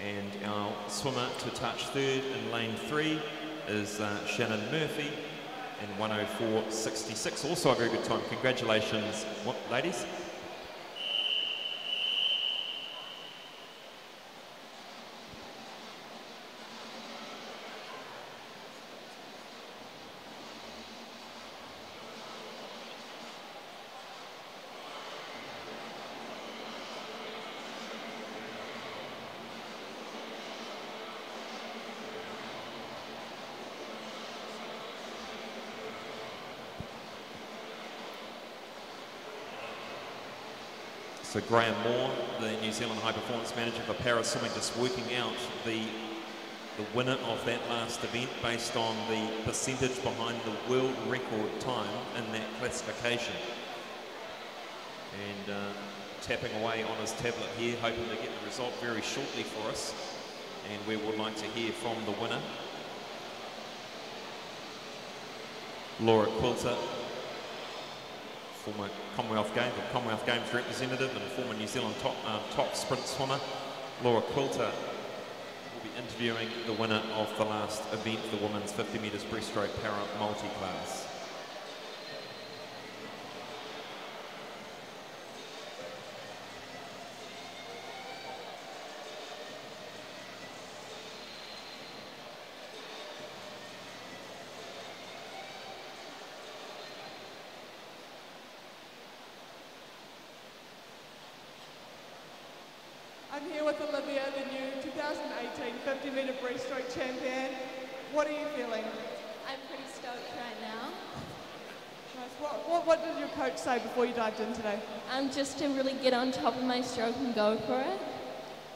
Speaker 3: And our swimmer to touch third in lane 3 is Shannon Murphy in 104.66. Also a very good time. Congratulations, ladies. So Graham Moore, the New Zealand High Performance Manager for para swimming, just working out the winner of that last event based on the percentage behind the world record time in that classification. And tapping away on his tablet here, hoping to get the result very shortly for us. And we would like to hear from the winner. Laura Quilter, former Commonwealth Games representative and former New Zealand top sprint swimmer. Laura Quilter will be interviewing the winner of the last event, the women's 50 metres breaststroke para multi-class.
Speaker 4: I'm here with Olivia, the new 2018 50 metre breaststroke champion. What are you feeling?
Speaker 10: I'm pretty stoked right now.
Speaker 4: Nice. What did your coach say before you dived in today?
Speaker 10: Just to really get on top of my stroke and go for it.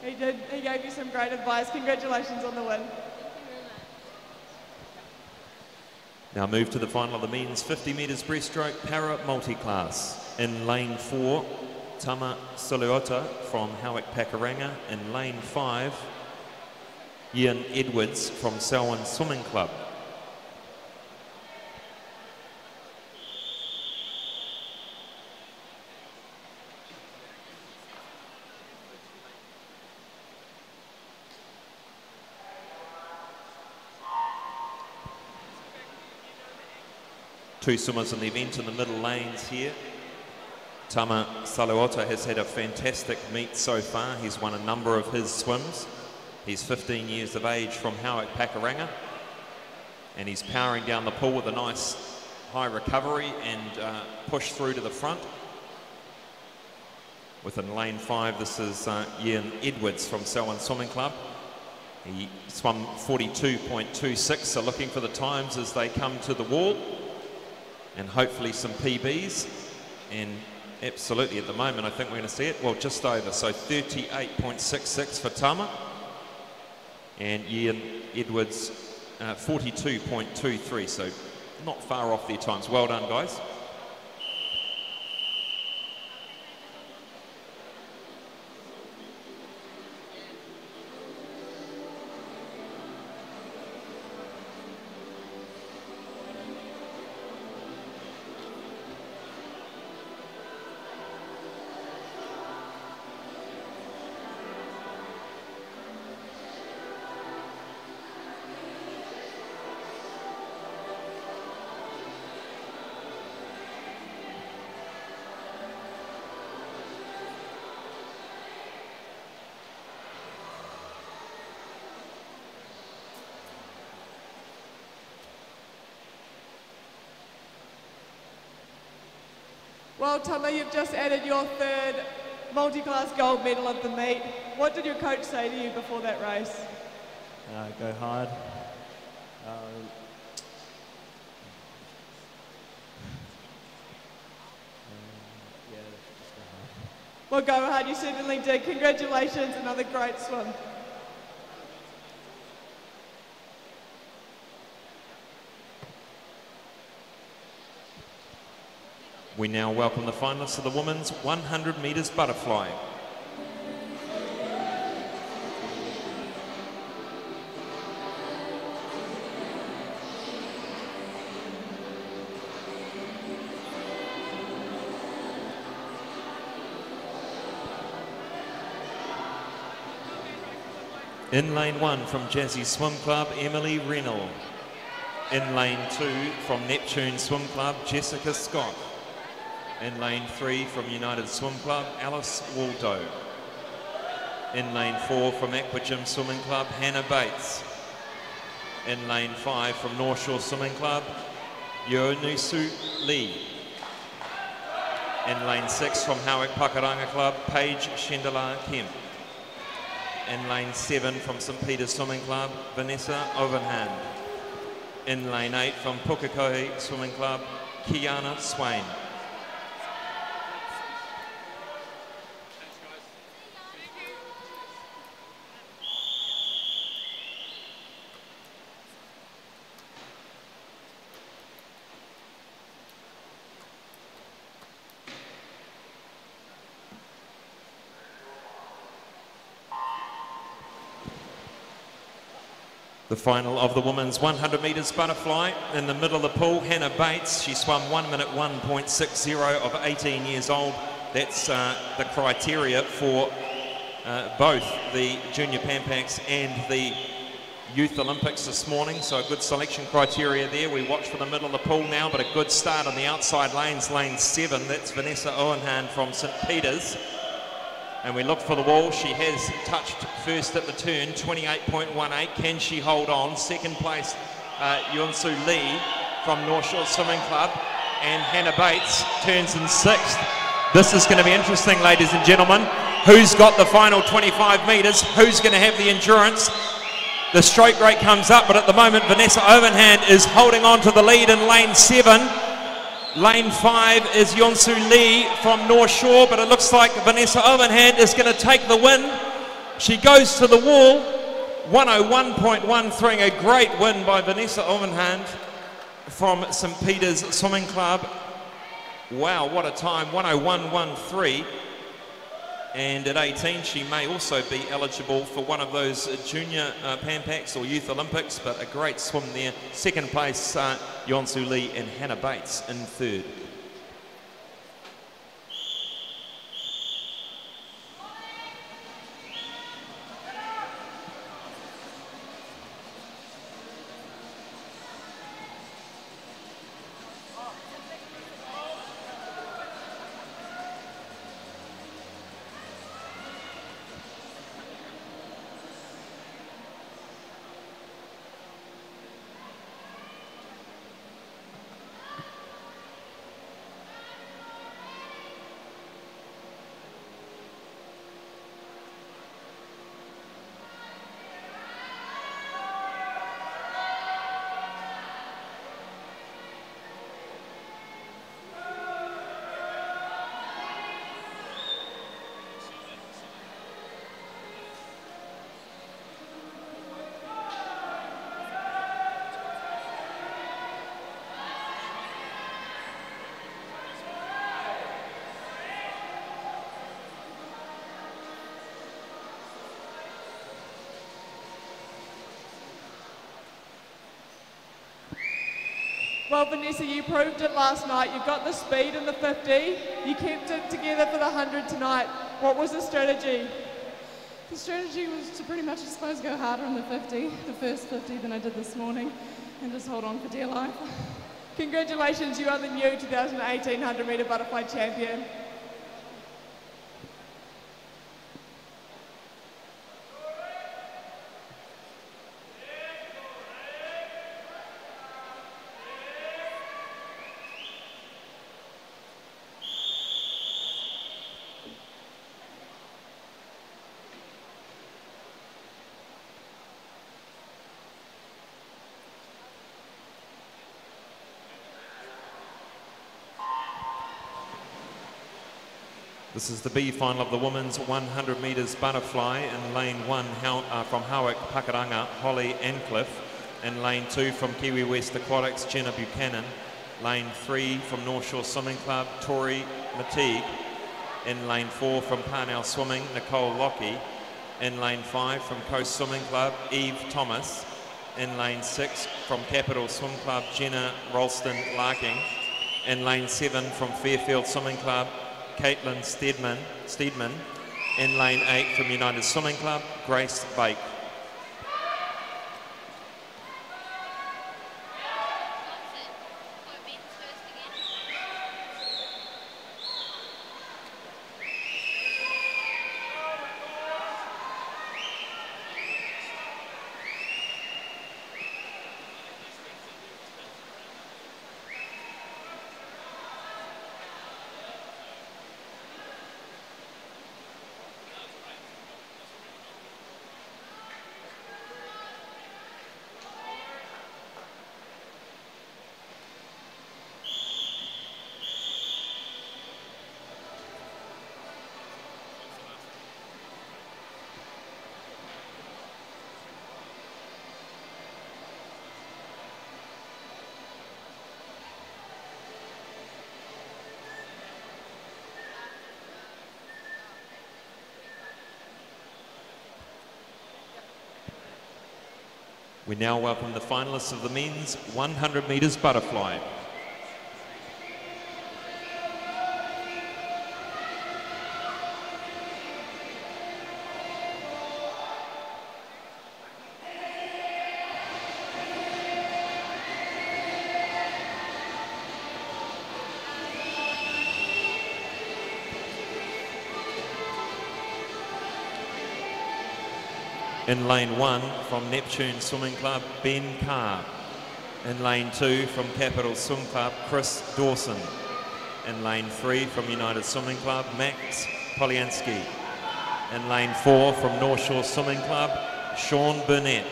Speaker 4: He did. He gave you some great advice. Congratulations on the win.
Speaker 10: Thank you very much.
Speaker 3: Now move to the final of the men's 50 metres breaststroke para multi-class. In lane 4, Tama Soluota from Howick Pakuranga. In lane 5, Ian Edwards from Selwyn Swimming Club. Two swimmers in the event in the middle lanes here. Tama Saluota has had a fantastic meet so far. He's won a number of his swims. He's 15 years of age from Howick Pakuranga, and he's powering down the pool with a nice high recovery and push through to the front. Within lane 5, this is Ian Edwards from Selwyn Swimming Club. He swum 42.26, so looking for the times as they come to the wall, and hopefully some PBs. And absolutely, at the moment, I think we're going to see it. Well, just over. So 38.66 for Tama. And Ian Edwards, 42.23. So not far off their times. Well done, guys.
Speaker 4: Well, Tama, you've just added your third multi-class gold medal of the meet. What did your coach say to you before that race?
Speaker 5: Go hard.
Speaker 4: Well, go hard, you certainly did. Congratulations, another great swim.
Speaker 3: We now welcome the finalists of the women's 100 metres butterfly. In lane 1 from Jazzy Swim Club, Emily Rennell. In lane 2 from Neptune Swim Club, Jessica Scott. In lane 3 from United Swim Club, Alice Waldo. In lane 4 from Aquagym Swimming Club, Hannah Bates. In lane 5 from North Shore Swimming Club, Yonusu Lee. In lane 6 from Howick Pakuranga Club, Paige Shendala Kemp. In lane 7 from St Peter's Swimming Club, Vanessa Overhand. In lane 8 from Pukekohe Swimming Club, Kiana Swain. The final of the women's 100 metres butterfly. In the middle of the pool, Hannah Bates. She swam 1 minute 1.60 of 18 years old. That's the criteria for both the Junior Pampaks and the Youth Olympics this morning. So a good selection criteria there. We watch for the middle of the pool now, but a good start on the outside lanes. Lane 7, that's Vanessa Owenhan from St Peter's. And we look for the wall. She has touched first at the turn, 28.18. Can she hold on? Second place, Yunsu Lee from North Shore Swimming Club. And Hannah Bates turns in sixth. This is going to be interesting, ladies and gentlemen. Who's got the final 25 metres? Who's going to have the endurance? The stroke rate comes up, but at the moment, Vanessa Overhand is holding on to the lead in lane 7. Lane 5 is Yonsu Lee from North Shore, but it looks like Vanessa Overhand is going to take the win. She goes to the wall, 101.13, a great win by Vanessa Overhand from St Peter's Swimming Club. Wow, what a time, 101.13. And at 18, she may also be eligible for one of those junior Pampaks or Youth Olympics, but a great swim there. Second place, Yonsu Lee and Hannah Bates in third.
Speaker 4: Well, Vanessa, you proved it last night. You've got the speed in the 50. You kept it together for the 100 tonight. What was the strategy?
Speaker 7: The strategy was to pretty much, I suppose, go harder on the 50, the first 50 than I did this morning, and just hold on for dear life.
Speaker 4: Congratulations, you are the new 2018 100 metre butterfly champion.
Speaker 3: This is the B final of the women's 100 metres butterfly. In lane 1 from Howick, Pakaranga, Holly Ancliffe. In lane 2 from Kiwi West Aquatics, Jenna Buchanan. Lane 3 from North Shore Swimming Club, Tori Mateague. In lane 4 from Parnell Swimming, Nicole Lockie. In lane 5 from Coast Swimming Club, Eve Thomas. In lane 6 from Capital Swim Club, Jenna Ralston Larking. In lane 7 from Fairfield Swimming Club, Caitlin Steedman. In lane 8 from United Swimming Club, Grace Bake. We now welcome the finalists of the men's 100 metres butterfly. In lane 1 from Neptune Swimming Club, Ben Carr. In lane 2 from Capital Swim Club, Chris Dawson. In lane 3 from United Swimming Club, Max Poliansky. In lane 4 from North Shore Swimming Club, Sean Burnett.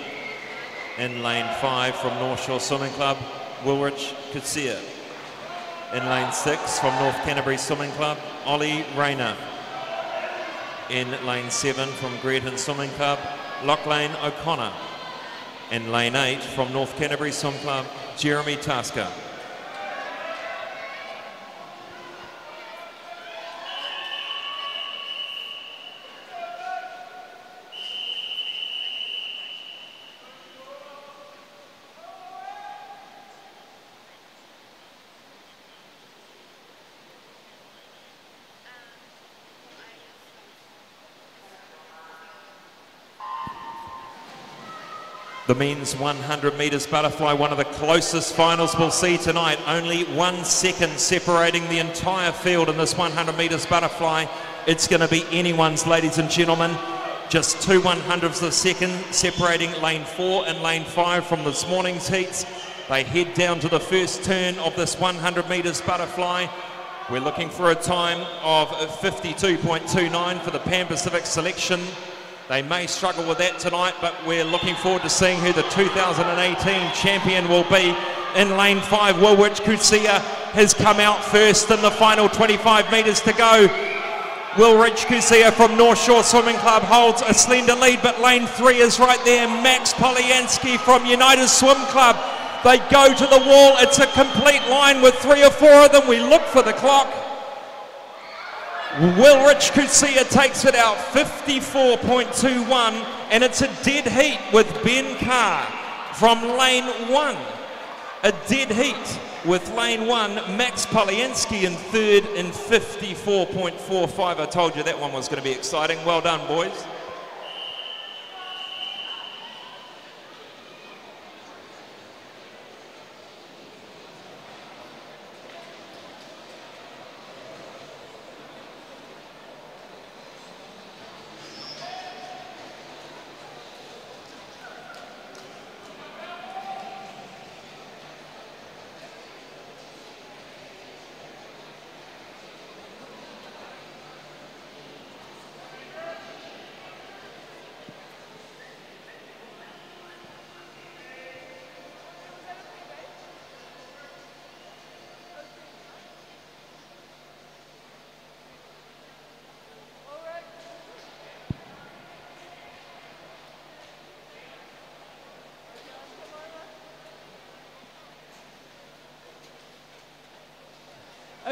Speaker 3: In lane 5 from North Shore Swimming Club, Woolwich Kutsia. In lane 6 from North Canterbury Swimming Club, Ollie Rayner. In lane 7 from Greerton Swimming Club, Lachlan O'Connor. In lane 8 from North Canterbury Swim Club, Jeremy Tasker. The men's 100 metres butterfly, one of the closest finals we'll see tonight. Only 1 second separating the entire field in this 100 metres butterfly. It's going to be anyone's, ladies and gentlemen. Just 2 100ths of a second separating lane 4 and lane 5 from this morning's heats. They head down to the first turn of this 100 metres butterfly. We're looking for a time of 52.29 for the Pan Pacific selection. They may struggle with that tonight, but we're looking forward to seeing who the 2018 champion will be. In lane 5, Woolwich Kutsia has come out first in the final 25 metres to go. Woolwich Kutsia from North Shore Swimming Club holds a slender lead, but lane 3 is right there. Max Poliansky from United Swim Club. They go to the wall. It's a complete line with 3 or 4 of them. We look for the clock. Woolwich Kutsia takes it out 54.21, and it's a dead heat with Ben Carr from lane 1. A dead heat with lane 1, Max Poliansky in third in 54.45. I told you that one was going to be exciting. Well done, boys.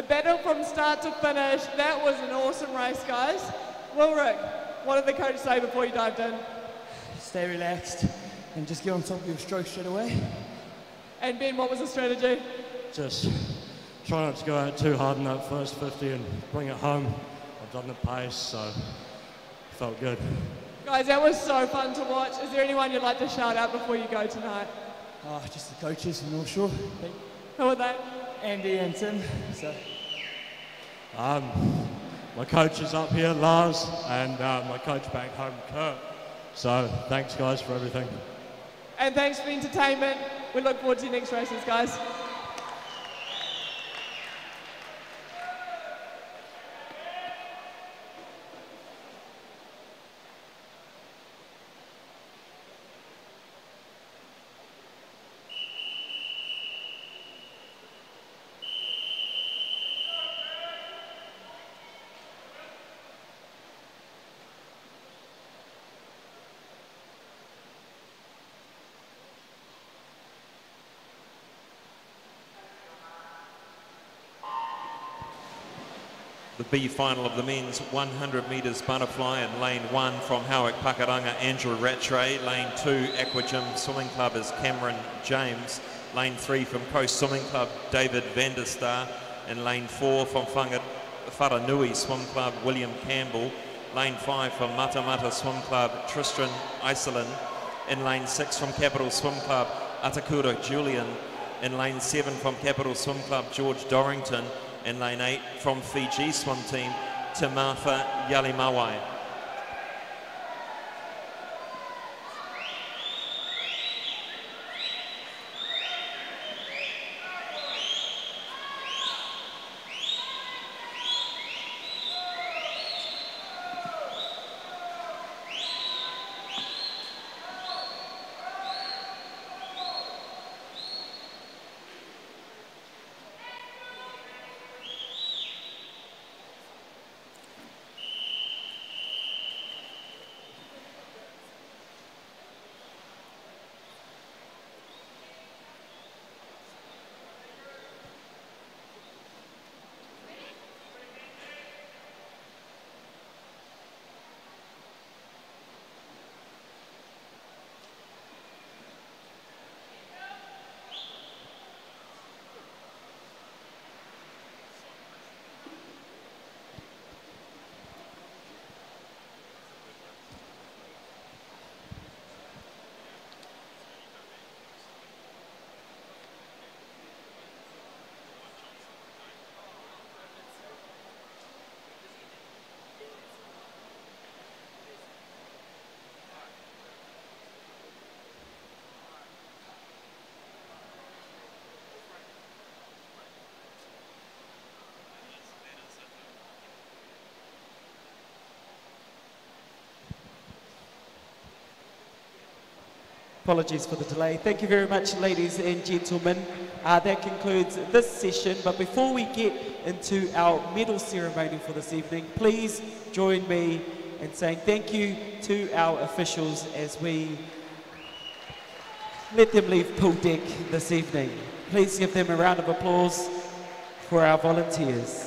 Speaker 4: A battle from start to finish. That was an awesome race, guys. Wilrick, what did the coach say before you dived in?
Speaker 11: Stay relaxed and just get on top of your stroke straight away.
Speaker 4: And Ben, what was the strategy?
Speaker 5: Just try not to go out too hard in that first 50 and bring it home. I've done the pace, so felt good.
Speaker 4: Guys, that was so fun to watch. Is there anyone you'd like to shout out before you go tonight?
Speaker 11: Just the coaches from North Shore.
Speaker 4: Who are they?
Speaker 11: Andy and Tim. So.
Speaker 5: My coach is up here, Lars, and my coach back home, Kurt. So thanks, guys, for everything.
Speaker 4: And thanks for the entertainment. We look forward to your next races, guys.
Speaker 3: The B final of the men's 100 metres butterfly in lane 1 from Howick Pakaranga, Andrew Rattray. Lane 2, Aquagym Swimming Club is Cameron James. Lane 3 from Coast Swimming Club, David Vanderstar. In lane 4 from Wharanui Swim Club, William Campbell. Lane 5 from Mata Mata Swim Club, Tristan Iselin. In lane 6 from Capital Swim Club, Atakura Julian. In lane 7 from Capital Swim Club, George Dorrington. In lane 8 from Fiji Swim Team, Tamatha Yalimawai.
Speaker 6: Apologies for the delay. Thank you very much, ladies and gentlemen. That concludes this session. But before we get into our medal ceremony for this evening, please join me in saying thank you to our officials as we let them leave pool deck this evening. Please give them a round of applause for our volunteers.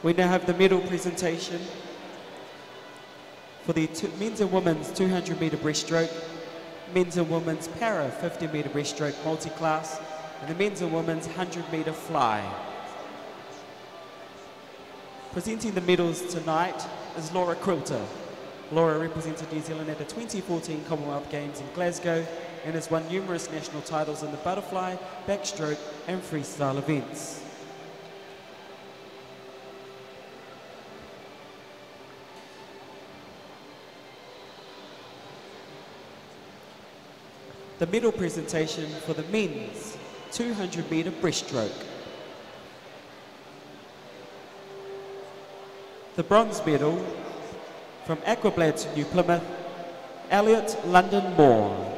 Speaker 6: We now have the medal presentation For the men's and women's 200 metre breaststroke, men's and women's para 50 metre breaststroke multi-class, and the men's and women's 100 metre fly. Presenting the medals tonight is Laura Quilter. Laura represented New Zealand at the 2014 Commonwealth Games in Glasgow and has won numerous national titles in the butterfly, backstroke and freestyle events. The medal presentation for the men's 200 metre breaststroke. The bronze medal from Aquablad, New Plymouth, Elliot London Moore.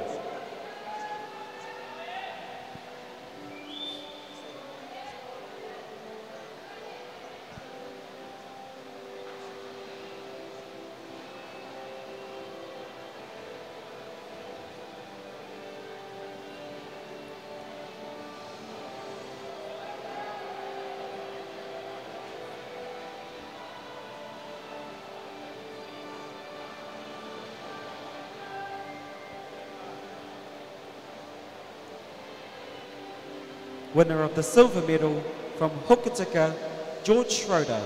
Speaker 6: Winner of the silver medal from Hokitika, George Schroeder.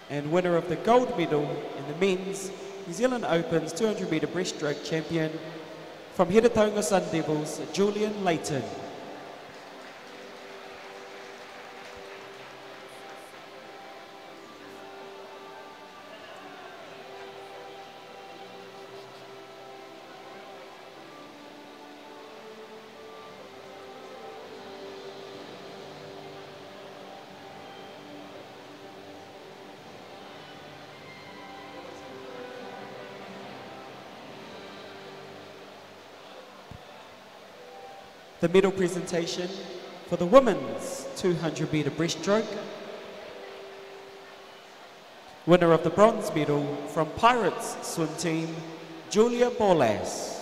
Speaker 6: And winner of the gold medal in the men's New Zealand Open's 200 metre breaststroke champion from Hiratonga Sun Devils, Julian Layton. The medal presentation for the women's 200 metre breaststroke. Winner of the bronze medal from Pirates swim team, Julia Bolas.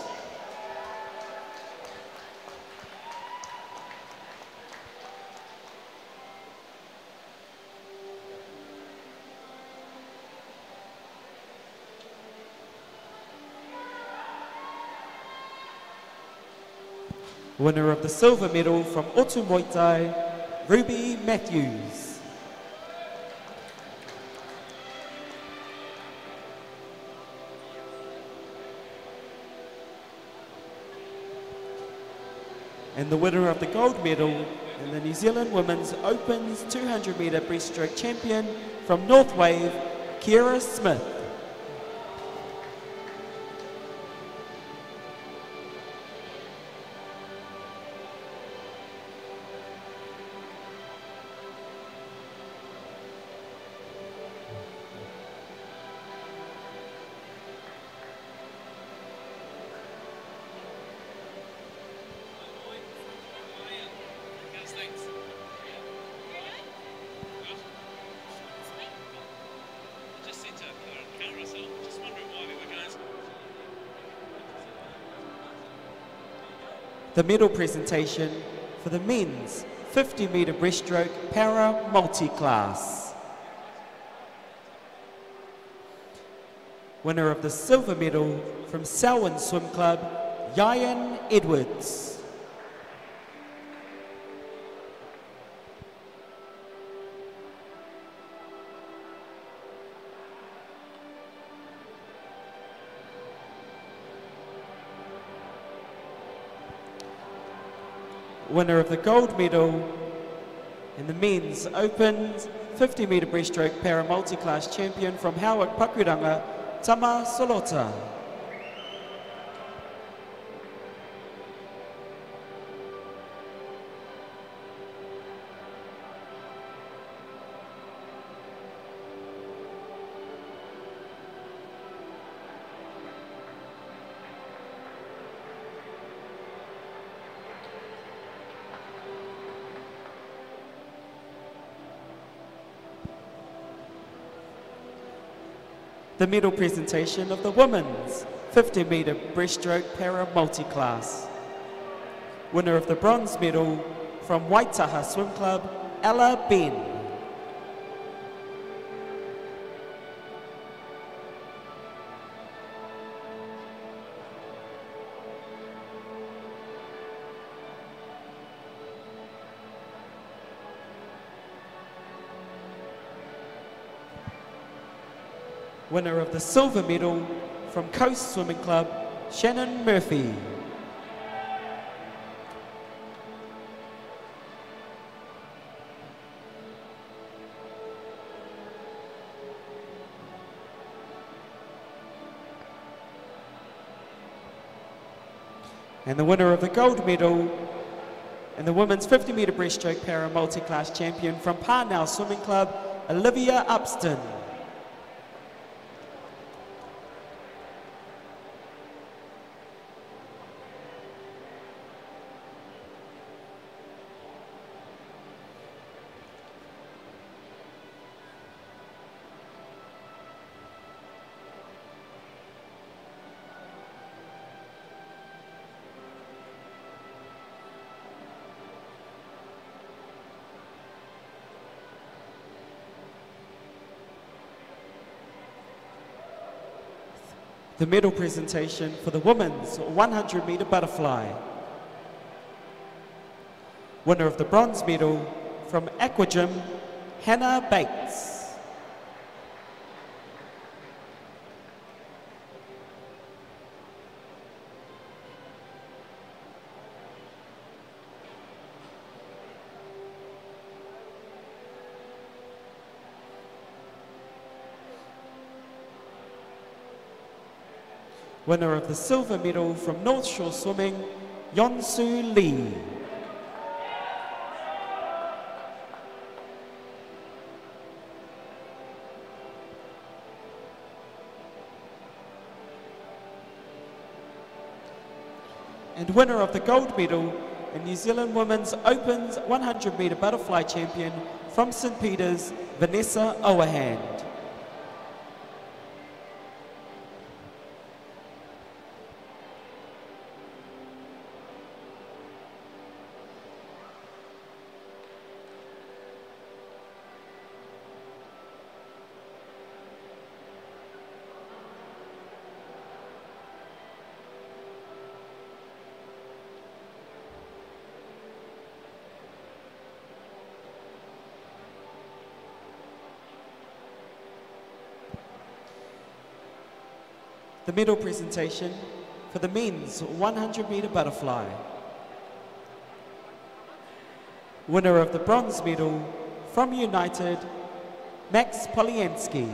Speaker 6: Winner of the silver medal from Otumoitai, Ruby Matthews. And the winner of the gold medal in the New Zealand Women's Open's 200 metre breaststroke champion from North Wave, Kiera Smith. The medal presentation for the men's 50 metre breaststroke para multi-class. Winner of the silver medal from Selwyn Swim Club, Yayan Edwards. Winner of the gold medal in the men's Open 50 metre breaststroke para multi-class champion from Howard Pakuranga, Tama Solota. The medal presentation of the women's 50 metre breaststroke para multi-class. Winner of the bronze medal from Waitaha Swim Club, Ella Ben. Winner of the silver medal from Coast Swimming Club, Shannon Murphy. And the winner of the gold medal in the women's 50-metre breaststroke para multi-class champion from Parnell Swimming Club, Olivia Upston. The medal presentation for the women's 100-metre butterfly. Winner of the bronze medal from Aquagym, Hannah Bates. Winner of the silver medal from North Shore Swimming, Yonsu Lee. And winner of the gold medal in New Zealand Women's Open's 100-metre butterfly champion from St. Peter's, Vanessa Owerhand. The medal presentation for the men's 100-metre butterfly. Winner of the bronze medal from United, Max Poliansky.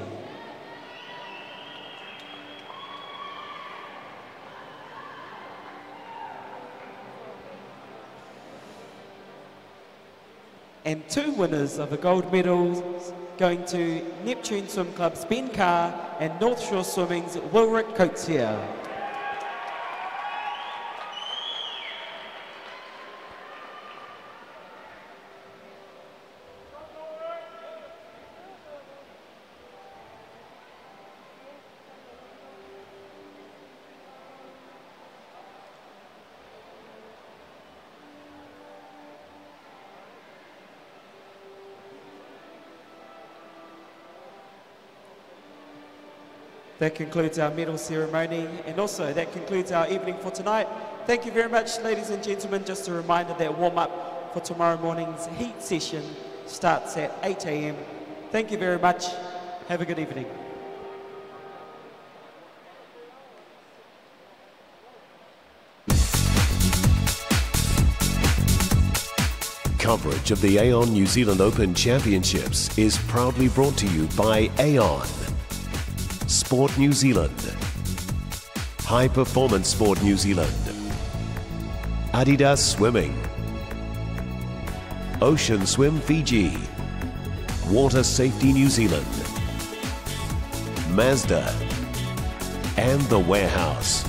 Speaker 6: And two winners of the gold medals going to Neptune Swim Club's Ben Carr and North Shore Swimming's Wilrick Coatsier. That concludes our medal ceremony, and also that concludes our evening for tonight. Thank you very much, ladies and gentlemen. Just a reminder that warm-up for tomorrow morning's heat session starts at 8 a.m. Thank you very much. Have a good evening.
Speaker 2: Coverage of the AON New Zealand Open Championships is proudly brought to you by AON, Sport New Zealand, High Performance Sport New Zealand, Adidas Swimming, Ocean Swim Fiji, Water Safety New Zealand, Mazda, and The Warehouse.